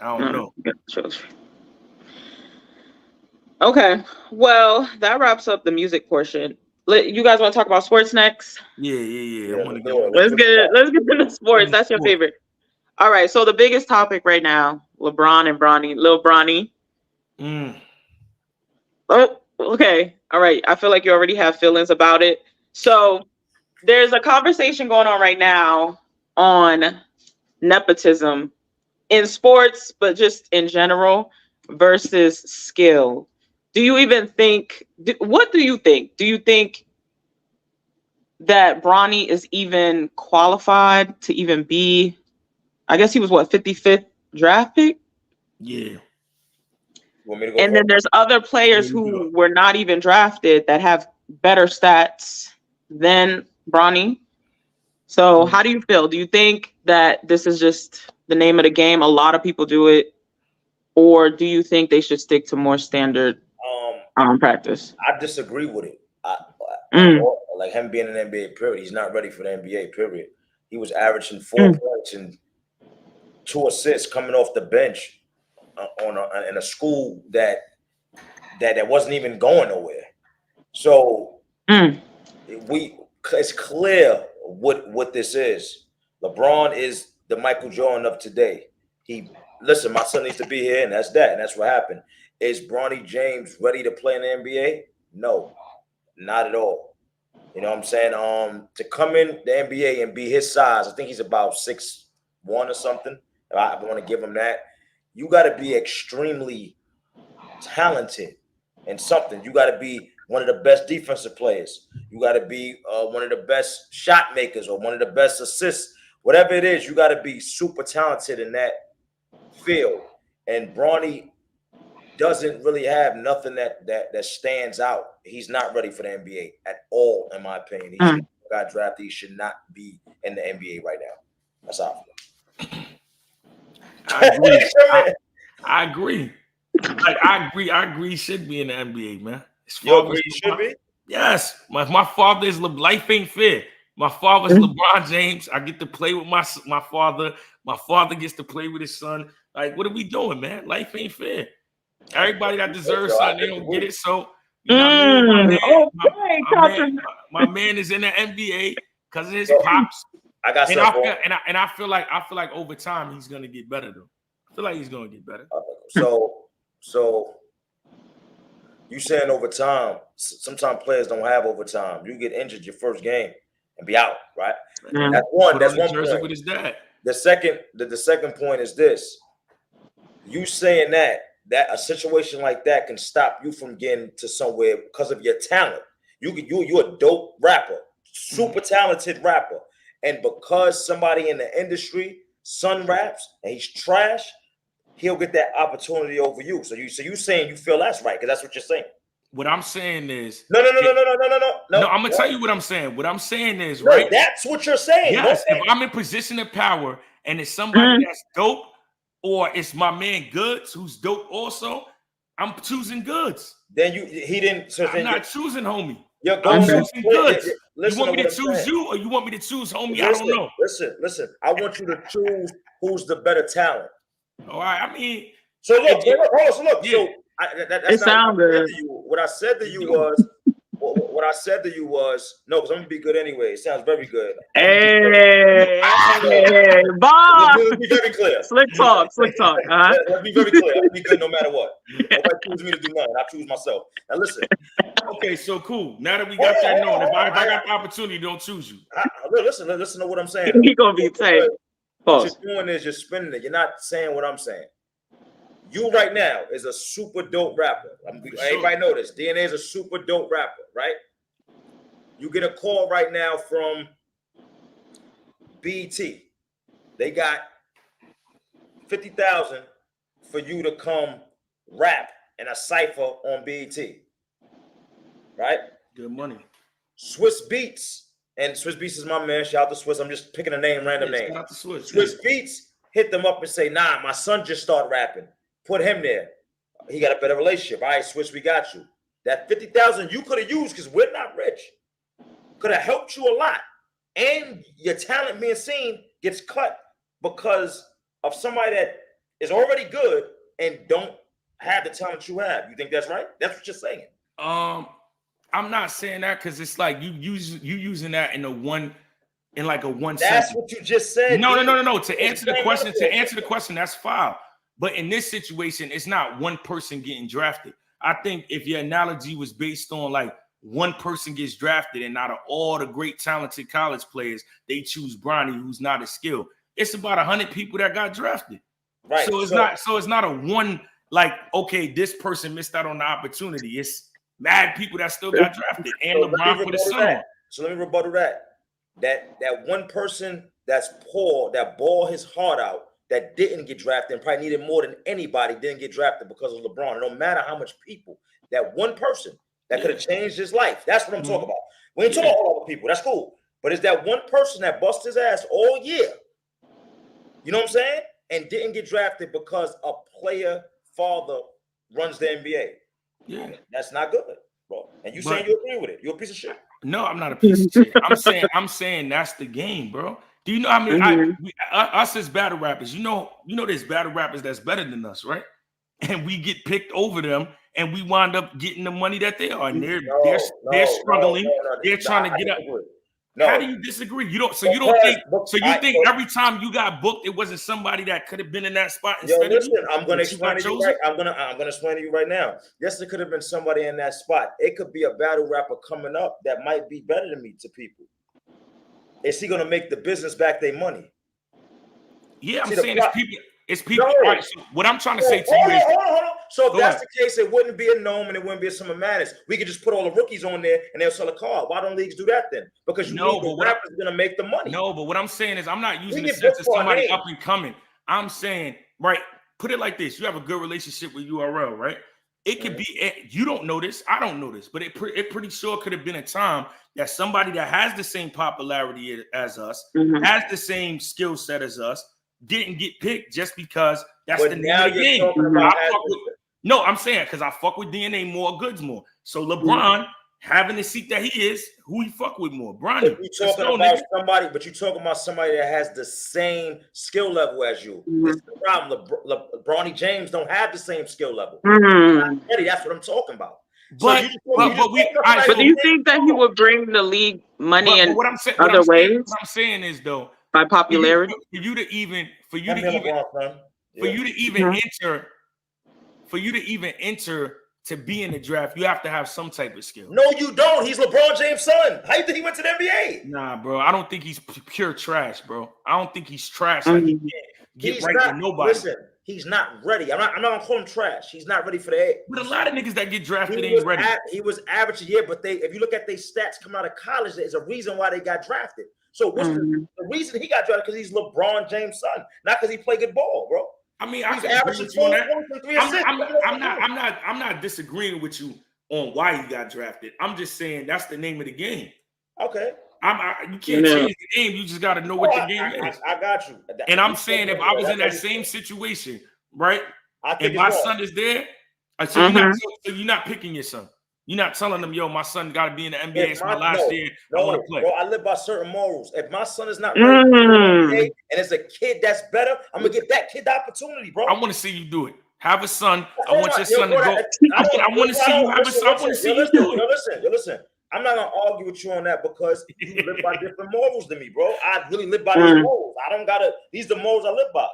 I don't know. Okay. Well, that wraps up the music portion. You guys want to talk about sports next? Yeah. Let's get into sports. That's your favorite. All right, so the biggest topic right now, LeBron and Bronny, Lil Bronny. Oh, okay. All right. I feel like you already have feelings about it. So there's a conversation going on right now on nepotism in sports, but just in general versus skill. Do you even think, what do you think? Do you think that Bronny is even qualified to even be, I guess he was 55th draft pick? Yeah. And then there's other players who were not even drafted that have better stats than Bronny. So how do you feel? Do you think that this is just the name of the game? A lot of people do it. Or do you think they should stick to more standard practice? I disagree with it. Like him being an NBA, period. He's not ready for the NBA, period. He was averaging 4 points and 2 assists coming off the bench in a school that wasn't even going nowhere. So it's clear what this is. LeBron is the Michael Jordan of today. Listen, my son needs to be here, and that's that. And that's what happened. Is Bronny James ready to play in the NBA? No, not at all. You know what I'm saying? To come in the NBA and be his size, I think he's about 6'1" or something. I want to give him that. You got to be extremely talented in something. You got to be one of the best defensive players. You got to be one of the best shot makers or one of the best assists. Whatever it is, you got to be super talented in that field. And Bronny doesn't really have nothing that stands out. He's not ready for the NBA at all, in my opinion. He got drafted. He should not be in the NBA right now. That's how I feel. I agree. Like I agree. He should be in the NBA, man. You agree he should be? Yes. My father is life ain't fair. My father's LeBron James. I get to play with my father. My father gets to play with his son. Like, what are we doing, man? Life ain't fair. Everybody that deserves something, they don't get it. So, you know what I mean? My man is in the NBA because of his pops. I got I feel like over time he's gonna get better though. I feel like he's gonna get better. So you saying over time? Sometimes players don't have overtime. You get injured your first game and be out, right? That's one. That's one point. With his dad. The second point is this: you saying that a situation like that can stop you from getting to somewhere because of your talent. You're a dope rapper, super talented rapper. And because somebody in the industry son raps and he's trash, he'll get that opportunity over you. So you saying you feel that's right because that's what you're saying. What I'm saying is no. I'm gonna tell you what I'm saying. What I'm saying is right. That's what you're saying. Yes, if I'm in position of power and it's somebody that's dope, or it's my man Goodz who's dope also, I'm choosing Goodz. Then he didn't. So I'm not choosing homie. I'm choosing Goodz. You want me to choose you, or you want me to choose homie? I don't know. Listen. I want you to choose who's the better talent. All right. I mean, so look. Yeah. So that's not what I said to you was. What I said to you was no, because I'm gonna be good anyway. It sounds very good. Hey, boss. Let's be very clear. Slick talk. Let's be very clear. I'll be good no matter what. Nobody chooses me to do nothing. I choose myself. Now listen. Okay, so cool. Now that we got that known, if I got the opportunity, don't choose you. Listen to what I'm saying. He gonna be tight. What you're doing is you're spinning it. You're not saying what I'm saying. You right now is a super dope rapper. Everybody know this. DNA is a super dope rapper, right? You get a call right now from BT. They got 50,000 for you to come rap in a cipher on BT, right? Good money. Swiss Beats, and Swiss Beats is my man. Shout out to Swiss. I'm just picking a random name. Shout out to Swiss. Swiss Beats hit them up and say, nah, my son just started rapping. Put him there. He got a better relationship. All right, Swiss, we got you. That 50,000 you could have used because we're not rich. Could have helped you a lot. And your talent being seen gets cut because of somebody that is already good and don't have the talent you have. You think that's right? That's what you're saying. I'm not saying that because it's like you using that in a one That's sentence. what you just said. No. To answer the question, that's foul. But in this situation, it's not one person getting drafted. I think if your analogy was based on like one person gets drafted and out of all the great talented college players, they choose Bronny, who's not as skilled. It's about 100 people that got drafted. Right. So it's not a one like, okay, this person missed out on the opportunity. It's mad people that still got drafted and LeBron put his son on. So let me rebuttal that. That one person that's poor, that ball his heart out, that didn't get drafted and probably needed more than anybody didn't get drafted because of LeBron. And no matter how much people, that one person that could have changed his life. That's what I'm talking about. We ain't talking about all the people. That's cool. But it's that one person that bust his ass all year. You know what I'm saying? And didn't get drafted because a player father runs the NBA. Yeah. That's not good, bro. And you saying you agree with it. You're a piece of shit. No, I'm not a piece of shit. I'm saying that's the game, bro. Do you know how many us as battle rappers, you know there's battle rappers that's better than us, right? And we get picked over them and we wind up getting the money that they are. And they're struggling. They're trying to get up. How do you disagree? You don't think every time you got booked, it wasn't somebody that could have been in that spot instead of you? I'm gonna explain to you. I'm gonna explain to you right now. Yes, it could have been somebody in that spot. It could be a battle rapper coming up that might be better than me to people. Is he gonna make the business back their money? Yeah, I'm saying it's people. All right, so what I'm trying to say to you is, hold on. So if that's the case, it wouldn't be a gnome and it wouldn't be a Summer Madness. We could just put all the rookies on there and they'll sell a car. Why don't leagues do that then? Because you need the rappers going to make the money. No, but what I'm saying is I'm not using the sense of somebody up and coming. I'm saying, right, put it like this. You have a good relationship with URL, right? It could be, you don't know this, I don't know this, but it pretty sure could have been a time that somebody that has the same popularity as us, has the same skill set as us, didn't get picked just because that's the name of the game. No, I'm saying because I fuck with DNA more, Goodz more. So LeBron having the seat that he is, who he fuck with more? Bronny. You're talking about somebody that has the same skill level as you. This is the problem. Bronny James don't have the same skill level. That's what I'm talking about. But do you think that he would bring the league money in other ways? What I'm saying is though, by popularity, for you to even enter to be in the draft, you have to have some type of skill. No, you don't. He's LeBron James' son. How you think he went to the NBA? Nah, bro. I don't think he's pure trash, bro. I don't think he's trash. Like he can't get right with nobody. Listen, he's not ready. I'm not gonna call him trash. He's not ready for the A. But a lot of niggas that get drafted ain't ready. He was average a year, but if you look at their stats coming out of college, there's a reason why they got drafted. So what's the reason he got drafted? Because he's LeBron James' son, not because he played good ball, bro. I mean, I'm not disagreeing with you on why he got drafted. I'm just saying that's the name of the game. Okay. You can't change the game. You just got to know what the game is. I got you. And I'm saying if I was in that same situation, right? And my son is there, so you're not picking your son. You're not telling them, yo, my son got to be in the NBA. It's my last year. I want to play. Bro, I live by certain morals. If my son is not ready for the NBA and it's a kid that's better, I'm going to give that kid the opportunity, bro. I want to see you do it. Have a son. I want your son to go. I want to see you have a son. I want to see you do it. Listen. I'm not going to argue with you on that because you live by different morals than me, bro. I really live by these morals. These are the morals I live by.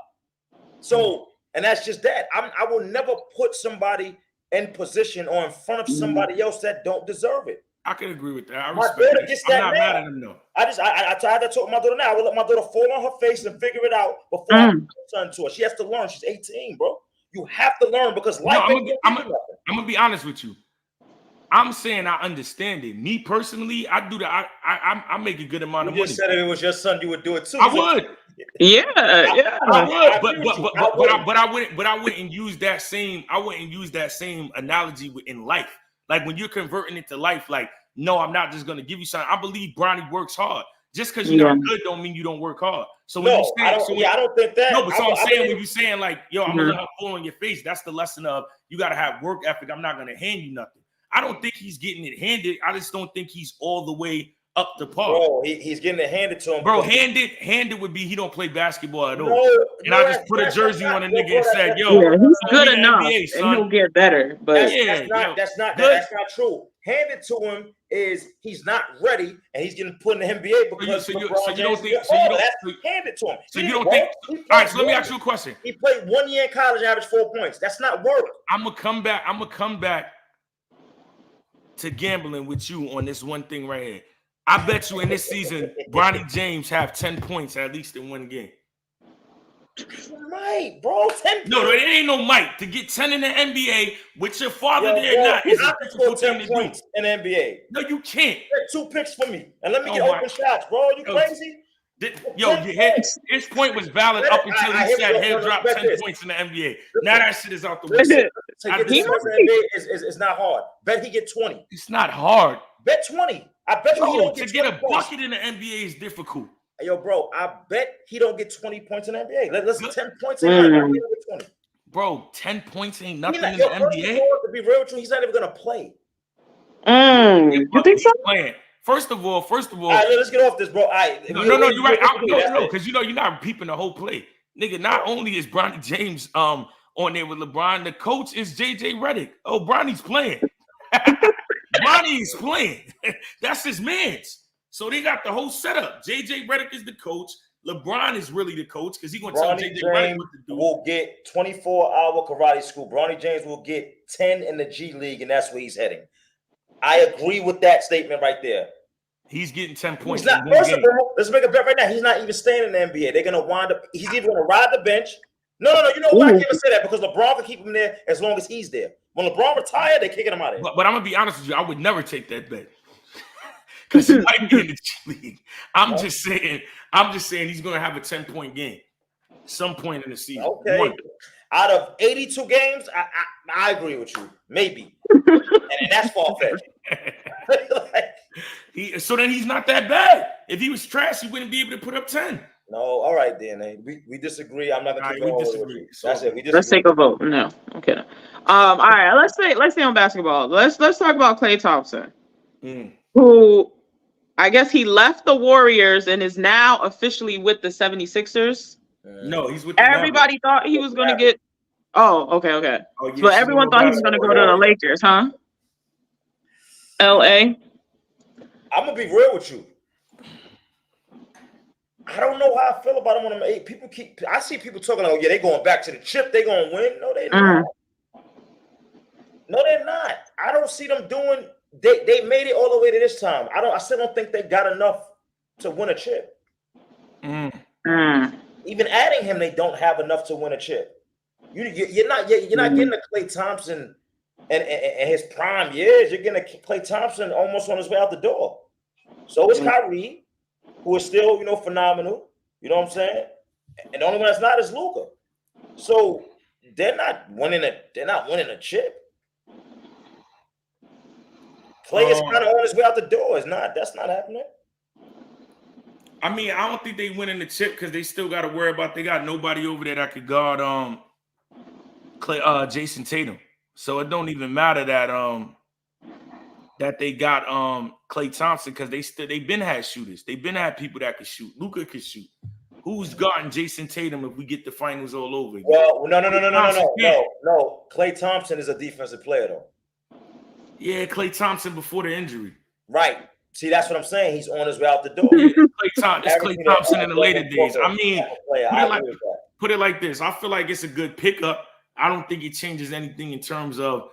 So, and that's just that. I will never put somebody in position or in front of somebody else that don't deserve it. I can agree with that. I respect it. I'm not mad at him though. I had to talk to my daughter now. I will let my daughter fall on her face and figure it out before I turn to her. She has to learn. She's 18, bro. You have to learn because life. I'm gonna be honest with you. I'm saying I understand it. Me personally, I do that. I make a good amount of money. You just said if it was your son, you would do it too. I would. Yeah. I would. But I wouldn't use that same. I wouldn't use that same analogy in life. Like when you're converting it to life. Like, no, I'm not just gonna give you something. I believe Bronny works hard. Just because you're not good don't mean you don't work hard. So when you say, I don't think that. No, but so I'm saying when you're saying like, yo, I'm gonna let her fall on your face. That's the lesson of you gotta have work ethic. I'm not gonna hand you nothing. I don't think he's getting it handed. I just don't think he's all the way up to par. Bro, he's getting it handed to him. Bro, handed would be he don't play basketball at all. I just put a jersey on a nigga and said, yo, he's good enough NBA, and he'll get better. But that's not true. Handed to him is he's not ready and he's getting put in the NBA because you don't think handed to him. So you don't think all right, so let me ask you a question. He played 1 year in college and averaged 4 points. That's not work. I'm gonna come back to gambling with you on this one thing right here. I bet you in this season, Bronny James have 10 points at least in one game. Right, bro. 10 No, it ain't no might. To get 10 in the NBA with your father is a difficult thing to do. In the NBA. No, you can't. Take 2 picks for me and let me get open shots, bro. You crazy? His point was valid up until he said he'll drop 10 points in the NBA. Now that shit is out the window. To get this in the NBA is not hard. Bet he get 20. It's not hard. Bet 20. I bet you he don't get 20 to get a points. bucket in the NBA is difficult. Hey, yo, bro, I bet he don't get 20 points in the NBA. Let's 10 points in the NBA. Bro, 10 points ain't nothing in the NBA. To be real with you, he's not even gonna play. You think so? Playing. First of all, all right, let's get off this, bro. No, you're right. No, because you're not peeping the whole play, nigga. Not only is Bronny James on there with LeBron, the coach is JJ Redick. Oh, Bronny's playing. Bronny's playing. That's his man's. So they got the whole setup. JJ Redick is the coach. LeBron is really the coach because he's gonna tell JJ Redick what to do. Will get 24-hour karate school. Bronny James will get 10 in the G League, and that's where he's heading. I agree with that statement right there. He's getting 10 points. He's not, first of all, let's make a bet right now. He's not even staying in the NBA. They're going to wind up. He's either going to ride the bench. No. You know why I can't say that? Because LeBron can keep him there as long as he's there. When LeBron retired, they're kicking him out of here. But I'm going to be honest with you. I would never take that bet. Because he might be in the G League. I'm just saying he's going to have a 10-point game some point in the season. Okay. One. Out of 82 games, I agree with you. Maybe. and that's far-fetched. So then he's not that bad. If he was trash, he wouldn't be able to put up 10. No, all right, then. We disagree. I'm not going to keep disagree. That's it. We disagree. Let's take a vote. No, okay. All right. Let's stay on basketball. Let's talk about Klay Thompson, who I guess he left the Warriors and is now officially with the 76ers. No, he's with. Everybody thought he was going to get. Oh, okay. Oh, yeah, but everyone thought he was going to go to the Lakers, huh? LA. I'm gonna be real with you. I don't know how I feel about him on them 8. I see people talking like, they going back to the chip, they gonna win. No, they're not. No, they're not. I don't see them doing. They made it all the way to this time. I still don't think they got enough to win a chip. Even adding him, they don't have enough to win a chip. You're not getting a Klay Thompson and his prime years. You're getting a Klay Thompson almost on his way out the door. So it's Kyrie, who is still, phenomenal. You know what I'm saying? And the only one that's not is Luka. So they're not winning a chip. Klay is kind of on his way out the door. That's not happening. I mean, I don't think they winning the chip because they still got to worry about they got nobody over there that could guard Jason Tatum. So it don't even matter that they got Klay Thompson because they've been had shooters. They've been had people that could shoot. Luka could shoot. Who's guarding Jason Tatum if we get the finals all over again? Well, no. Klay Thompson is a defensive player though. Yeah, Klay Thompson before the injury. Right. See, that's what I'm saying. He's on his way out the door. Yeah, Klay Thompson in the later days. I mean, put it like this. I feel like it's a good pickup. I don't think it changes anything in terms of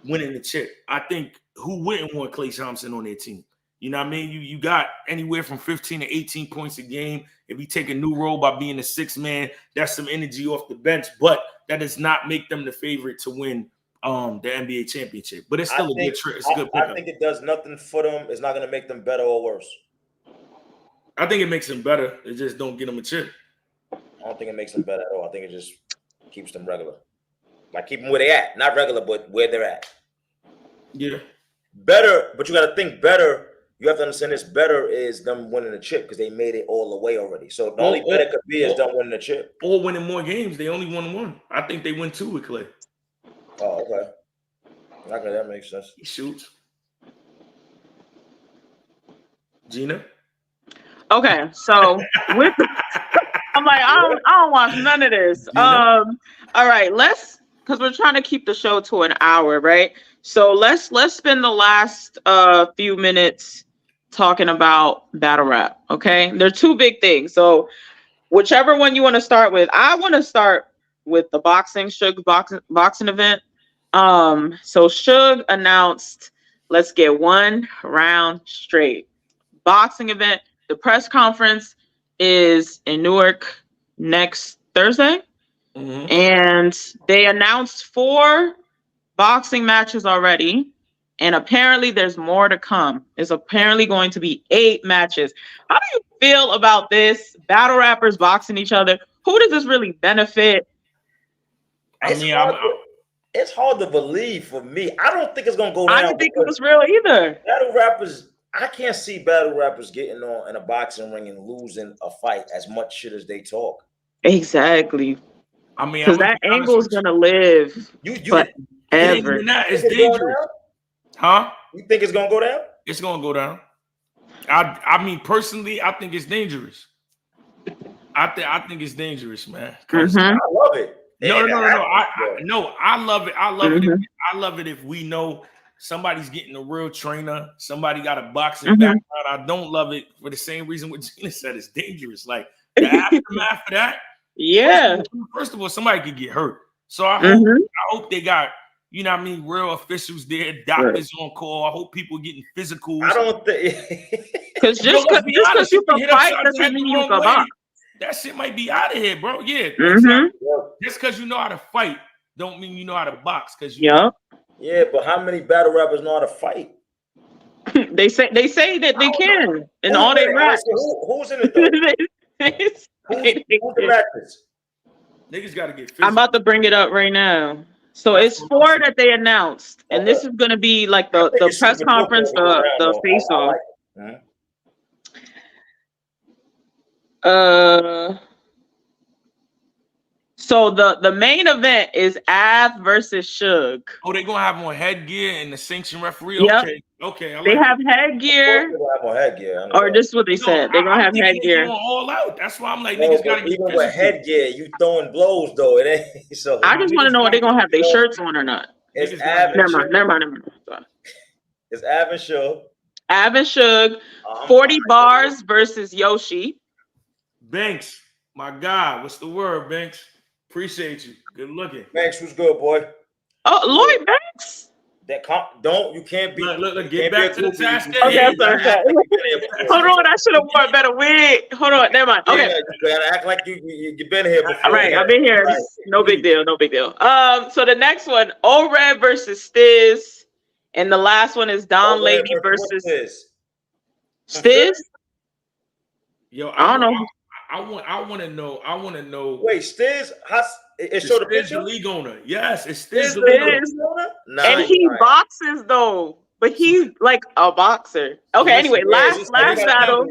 winning the chip. I think who wouldn't want Klay Thompson on their team? You know what I mean? You got anywhere from 15 to 18 points a game. If you take a new role by being a 6th man, that's some energy off the bench, but that does not make them the favorite to win the NBA championship. But it's still a good pickup. I think it does nothing for them. It's not going to make them better or worse. I think it makes them better. It just don't get them a chip. I don't think it makes them better at all. I think it just keeps them regular. Like keep them where they at. Not regular, but where they're at. Yeah. Better, but you got to think better. You have to understand this. Better is them winning the chip because they made it all the way already. So the only better could be is them winning the chip. Or winning more games. They only won 1. I think they win 2 with Klay. Oh, okay. Okay, that makes sense. He shoots. Gina? Okay, so with I'm like, I don't watch none of this. All right, because we're trying to keep the show to an hour, right? So let's spend the last few minutes talking about battle rap. Okay, there are 2 big things. So whichever one you want to start with, I want to start with the Suge boxing event. So Suge announced, let's get 1 round straight boxing event. The press conference is in Newark next Thursday. And they announced 4 boxing matches already. and apparently there's more to come. It's apparently going to be 8 matches. How do you feel about this? Battle rappers boxing each other. Who does this really benefit? It's hard to believe for me. I don't think it's gonna go down. I don't think it was real either. Battle rappers, I can't see battle rappers getting on in a boxing ring and losing a fight as much shit as they talk. Exactly. I mean, because that angle is gonna live forever. It's dangerous. Huh? You think it's gonna go down? It's gonna go down. I mean, personally, I think it's dangerous. I think it's dangerous, man. I love it. No. I love it. I love it. I love it if we know somebody's getting a real trainer. Somebody got a boxing background. I don't love it for the same reason what Gina said. It's dangerous. Like the aftermath of that. Yeah. First of all, somebody could get hurt. So I hope they got, you know what I mean, real officials there, doctors on call. I hope people getting physicals. I don't think because just because you can fight doesn't mean you can box. That shit might be out of here, bro. Yeah. Just because you know how to fight don't mean you know how to box. Yeah, but how many battle rappers know how to fight? they say that they can in all their raps. Who's in it though? Who's the rappers? Niggas gotta get physical. I'm about to bring it up right now. So it's 4 that they announced, and this is gonna be like the press conference, the face off. So the main event is Av versus Suge. Oh, they gonna have more headgear and the sanction referee. Yep. Okay. They have headgear. Or this is what they said. They're gonna have headgear. Going all out. That's why I'm like, niggas gotta get even with headgear, you throwing blows though. It ain't so. I just want to know if they're gonna have their shirts on or not. Never mind. It's Av and Suge. Av and Suge. 40 bars versus Yoshi. Banks, my guy. What's the word, Banks? Appreciate you. Good looking. Banks was good, boy. Oh, Lloyd Banks. You can't be. Look, get back to the task. Okay, I'm sorry. Hold on, I should have worn a better wig. Hold on, never mind. Okay. You gotta act like you've been here before. All right, I've been here. No big deal. So the next one, O-Red versus Stiz. And the last one is Don Lady versus Stiz. Yo, I don't know. I want to know. Wait, Stiz? It showed the picture? The league owner. Yes, it's Stiz. And he boxes though, but he's like a boxer. Okay, anyway, last battle.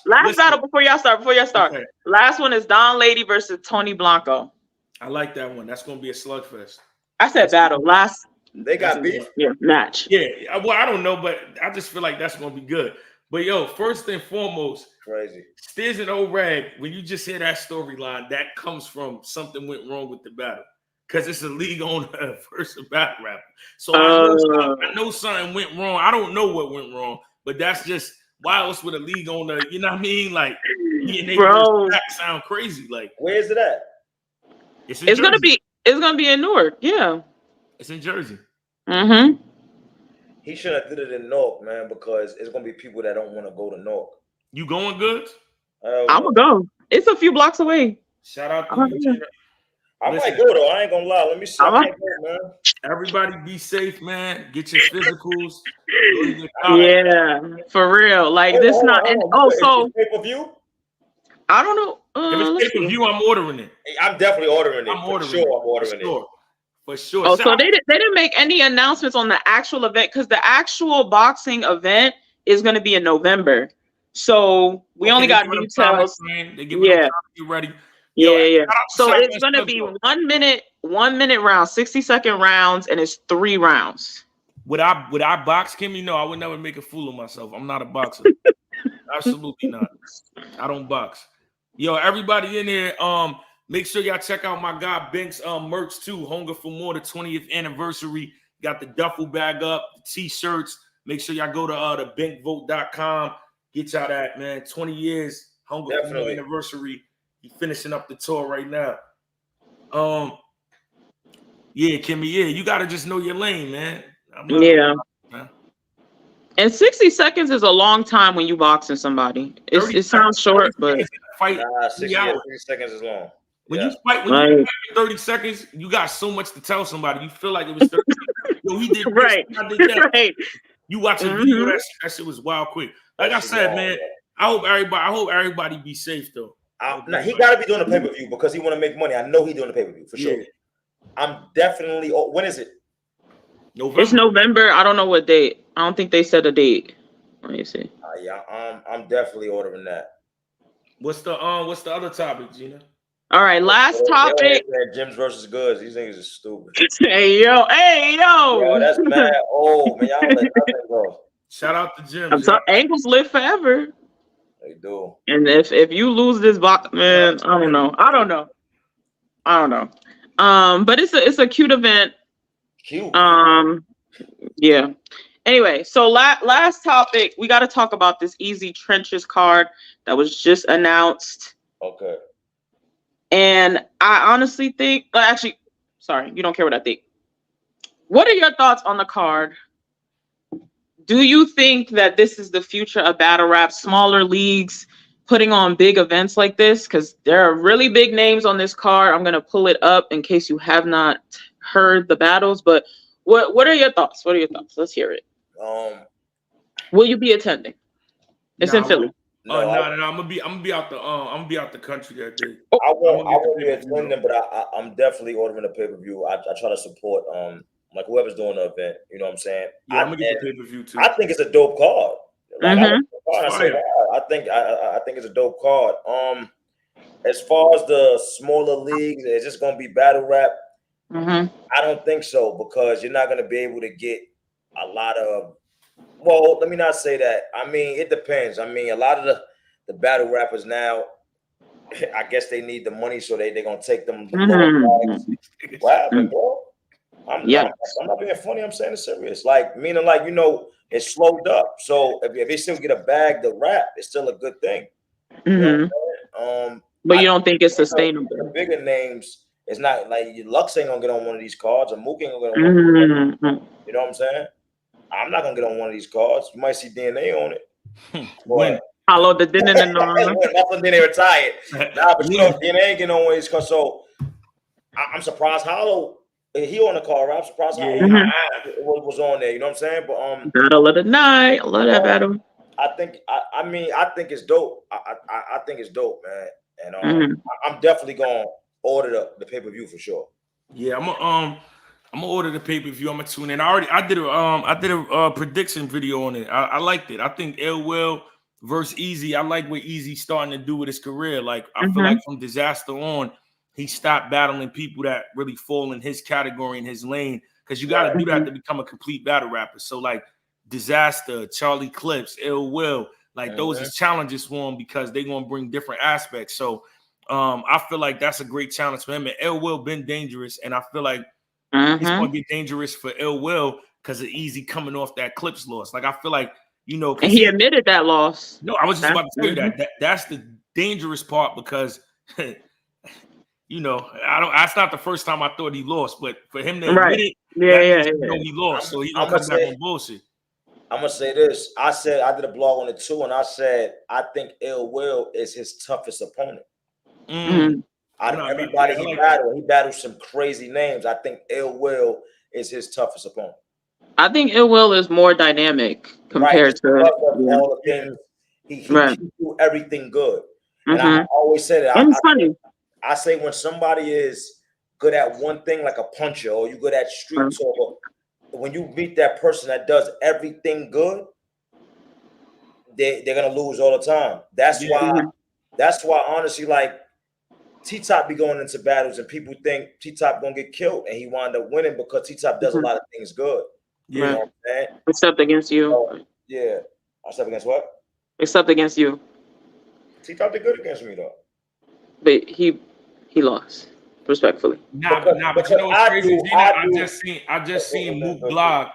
Last battle before y'all start. Okay. Last one is Don Lady versus Tony Blanco. I like that one. That's gonna be a slugfest. I said battle. They got beef. Yeah, match. Yeah. Well, I don't know, but I just feel like that's gonna be good. But yo, first and foremost, crazy. Stiz and O-Rag, when you just hear that storyline, that comes from something went wrong with the battle. Because it's a league owner versus a battle rapper. So I know something went wrong. I don't know what went wrong, but that's just why else with a league owner, you know what I mean? Like, bro, that sound crazy. Like, where is it at? It's gonna be in Newark, yeah. It's in Jersey. Mm-hmm. He should have did it in Newark, man, because it's gonna be people that don't want to go to Newark. You going, Goodz? I'm gonna go. It's a few blocks away. Shout out to you. I might go though. I ain't gonna lie. Let me see. Man. Everybody be safe, man. Get your physicals. Yeah, for real. Like this not. So pay-per-view? I don't know. If it's pay-per-view, I'm ordering it. I'm definitely ordering it. I'm ordering it. For sure. Oh, so they didn't make any announcements on the actual event because the actual boxing event is going to be in November. So we only got details. They give me time to get ready. Yeah. So it's going to be 1 minute round, 60-second rounds, and it's 3 rounds. Would I box, Kimmy? No, I would never make a fool of myself. I'm not a boxer. Absolutely not. I don't box. Yo, everybody in here, make sure y'all check out my guy Banks merch too. Hunger for More, the 20th anniversary. Got the duffel bag up, the t-shirts. Make sure y'all go to thebankvote.com. Get y'all that, man. 20 years, Hunger for More anniversary. He finishing up the tour right now. Yeah, Kimmy, you gotta just know your lane, man. And 60 seconds is a long time when you boxing somebody. It sounds short, but fight 60 seconds is long. When you fight, when you 30 seconds, you got so much to tell somebody. You feel like it was 30 seconds. Yo, he did right. this, I did that. Right. You watch a video, that shit was wild quick. Like I said, man, I hope everybody be safe though. Now he got to be doing a pay-per-view because he want to make money. I know he doing a pay-per-view for sure. I'm definitely. When is it? November. It's November. I don't know what date. I don't think they said a date. Let me see. Yeah, I'm definitely ordering that. What's the other topic, Gina? All right, last topic. Gyms versus Goodz. These niggas are stupid. Hey yo. Yo, that's mad old, man. Y'all let nothing go. Shout out to Gyms. Ankles live forever. They do. And if you lose this box, man, I don't know. But it's a cute event. Cute. Yeah. Anyway, so last topic, we got to talk about this Easy Trenches card that was just announced. Okay. And I honestly think, actually, sorry, you don't care what I think. What are your thoughts on the card? Do you think that this is the future of battle rap, smaller leagues putting on big events like this? Because there are really big names on this card. I'm going to pull it up in case you have not heard the battles. But what are your thoughts? Let's hear it. Will you be attending? It's in Philly. No, I'm gonna be out the country that day. I won't be attending, but I'm definitely ordering a pay-per-view. I try to support like whoever's doing the event. You know what I'm saying? Yeah, I'm gonna get the pay-per-view too. I think it's a dope card. Like, I think it's a dope card. As far as the smaller leagues, it's just gonna be battle rap. I don't think so because you're not gonna be able to get a lot of. Well, let me not say that. I mean, it depends. I mean, a lot of the battle rappers now, I guess they need the money, so they're gonna take them. What happened, bro? I'm not being funny. I'm saying it's serious. Like meaning, like it's slowed up. So if they still get a bag to rap, it's still a good thing. You know but you don't think it's sustainable? The bigger names, it's not like Lux ain't gonna get on one of these cards, or Mook ain't gonna get on one. You know what I'm saying? I'm not gonna get on one of these cards. You might see DNA on it. When? Hello, the DNA. Nothing. Then they retired. Nah, but DNA ain't getting on one of these cards. So I'm surprised Hollow. He on the card, right? I'm surprised Hollow was on there. You know what I'm saying? But Battle of the Night. I love that battle. I think it's dope. I think it's dope, man. And I'm definitely gonna order the pay-per-view for sure. Yeah, I'm gonna order the pay-per-view. I'm gonna tune in. I did a prediction video on it. I liked it. I think Ill Will versus Easy. I like what Easy's starting to do with his career. Like I feel like from Disaster on, he stopped battling people that really fall in his category, in his lane. Because you got to do that to become a complete battle rapper. So like Disaster, Charlie Clips, Ill Will, like those are challenges for him because they're gonna bring different aspects. So I feel like that's a great challenge for him. And Ill Will been dangerous, and I feel like it's gonna get dangerous for Ill Will because of Easy coming off that Clips loss. Like I feel like and he admitted that loss. No, I was just about to say that. That's the dangerous part because that's not the first time I thought he lost, but for him to admit it, he lost, so he's gonna come back on bullshit. I'm gonna say this. I did a blog on it too, and I said I think Ill Will is his toughest opponent. Out of everybody he battled some crazy names. I think Ill Will is his toughest opponent. I think Ill Will is more dynamic compared to all the things. He do everything good. And I always say that. I say when somebody is good at one thing, like a puncher, or you good at street talk, when you meet that person that does everything good, they're gonna lose all the time. That's why honestly, like T-Top be going into battles and people think T-Top gonna get killed, and he wound up winning because T-Top does a lot of things good. You know what I'm saying? Except against you. So, except against what? Except against you. T-Top did good against me though. But he lost, respectfully. But you know what's crazy, Gina? I just seen Mook blog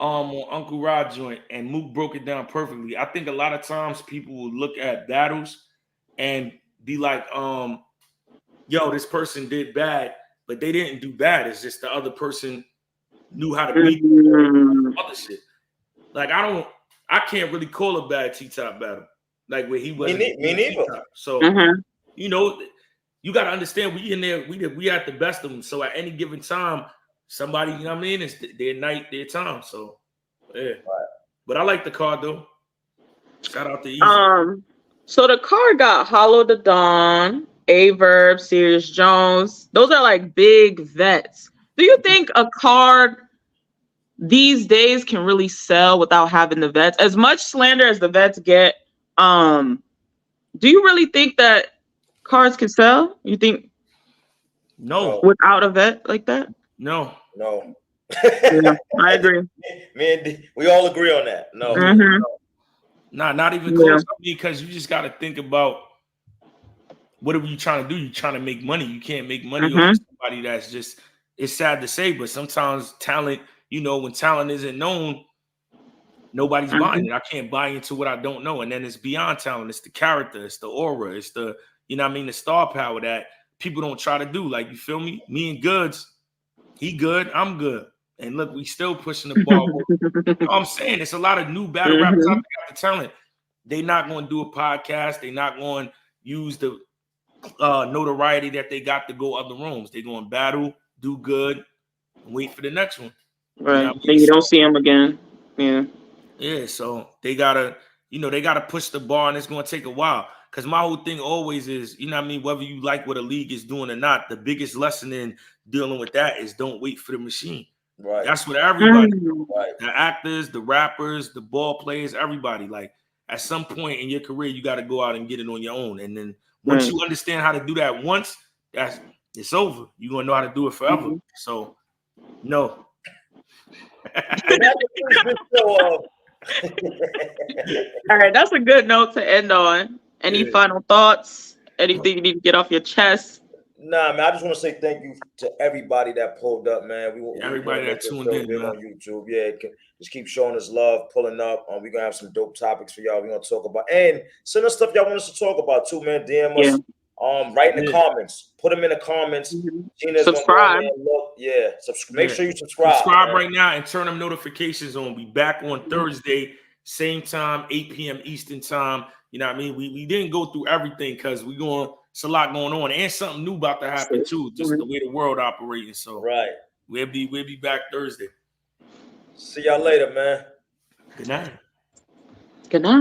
on Uncle Rod joint, and Mook broke it down perfectly. I think a lot of times people will look at battles and be like, yo, this person did bad, but they didn't do bad. It's just the other person knew how to beat other shit. Like I can't really call a bad T-Top battle. Like where he wasn't. Me neither. So you got to understand we in there. We at the best of them. So at any given time, somebody, you know what I mean? It's their night, their time. So yeah. Right. But I like the card though. Shout out to Easy. So the card got Hollow the Dawn, Averb, Sirius Jones. Those are like big vets. Do you think a card these days can really sell without having the vets? As much slander as the vets get, do you really think that cards can sell? You think no without a vet like that? No. Yeah, I agree. Me and D, we all agree on that. No. Mm-hmm. Nah, not even close. I mean, because you just got to think about what are you trying to do? You're trying to make money. You can't make money off somebody that's just, it's sad to say, but sometimes talent, you know, when talent isn't known, nobody's buying it. I can't buy into what I don't know. And then it's beyond talent. It's the character. It's the aura. It's the, you know what I mean, the star power that people don't try to do. Like, you feel me? Me and Goodz, he good, I'm good. And look, we still pushing the ball. You know what I'm saying? It's a lot of new battle rappers out there got the talent. They not going to do a podcast. They not going to use the notoriety that they got to go other rooms. They going to battle, do good, and wait for the next one. Right. You know what I mean? Then you don't see them again. Yeah. Yeah, so they gotta, you know, they gotta push the bar, and it's gonna take a while. Because my whole thing always is, you know what I mean, whether you like what a league is doing or not, the biggest lesson in dealing with that is don't wait for the machine. Right. That's what everybody, the actors, the rappers, the ball players, everybody. Like, at some point in your career, you got to go out and get it on your own. And then once you understand how to do that once, it's over. You're gonna know how to do it forever. So, no. All right, that's a good note to end on. Any final thoughts? Anything you need to get off your chest? Nah, man, I just want to say thank you to everybody that pulled up, man. Everybody that tuned in, man. On YouTube. Yeah, just keep showing us love, pulling up. We're going to have some dope topics for y'all. We're going to talk about. And send us stuff y'all want us to talk about, too, man. DM us. Write in the comments. Put them in the comments. Subscribe. Make sure you subscribe. Subscribe right now and turn them notifications on. Be back on Thursday, same time, 8 p.m. Eastern time. You know what I mean? We didn't go through everything because it's a lot going on, and something new about to happen too. Just the way the world operating. So we'll be back Thursday. See y'all later, man. Good night. Good night.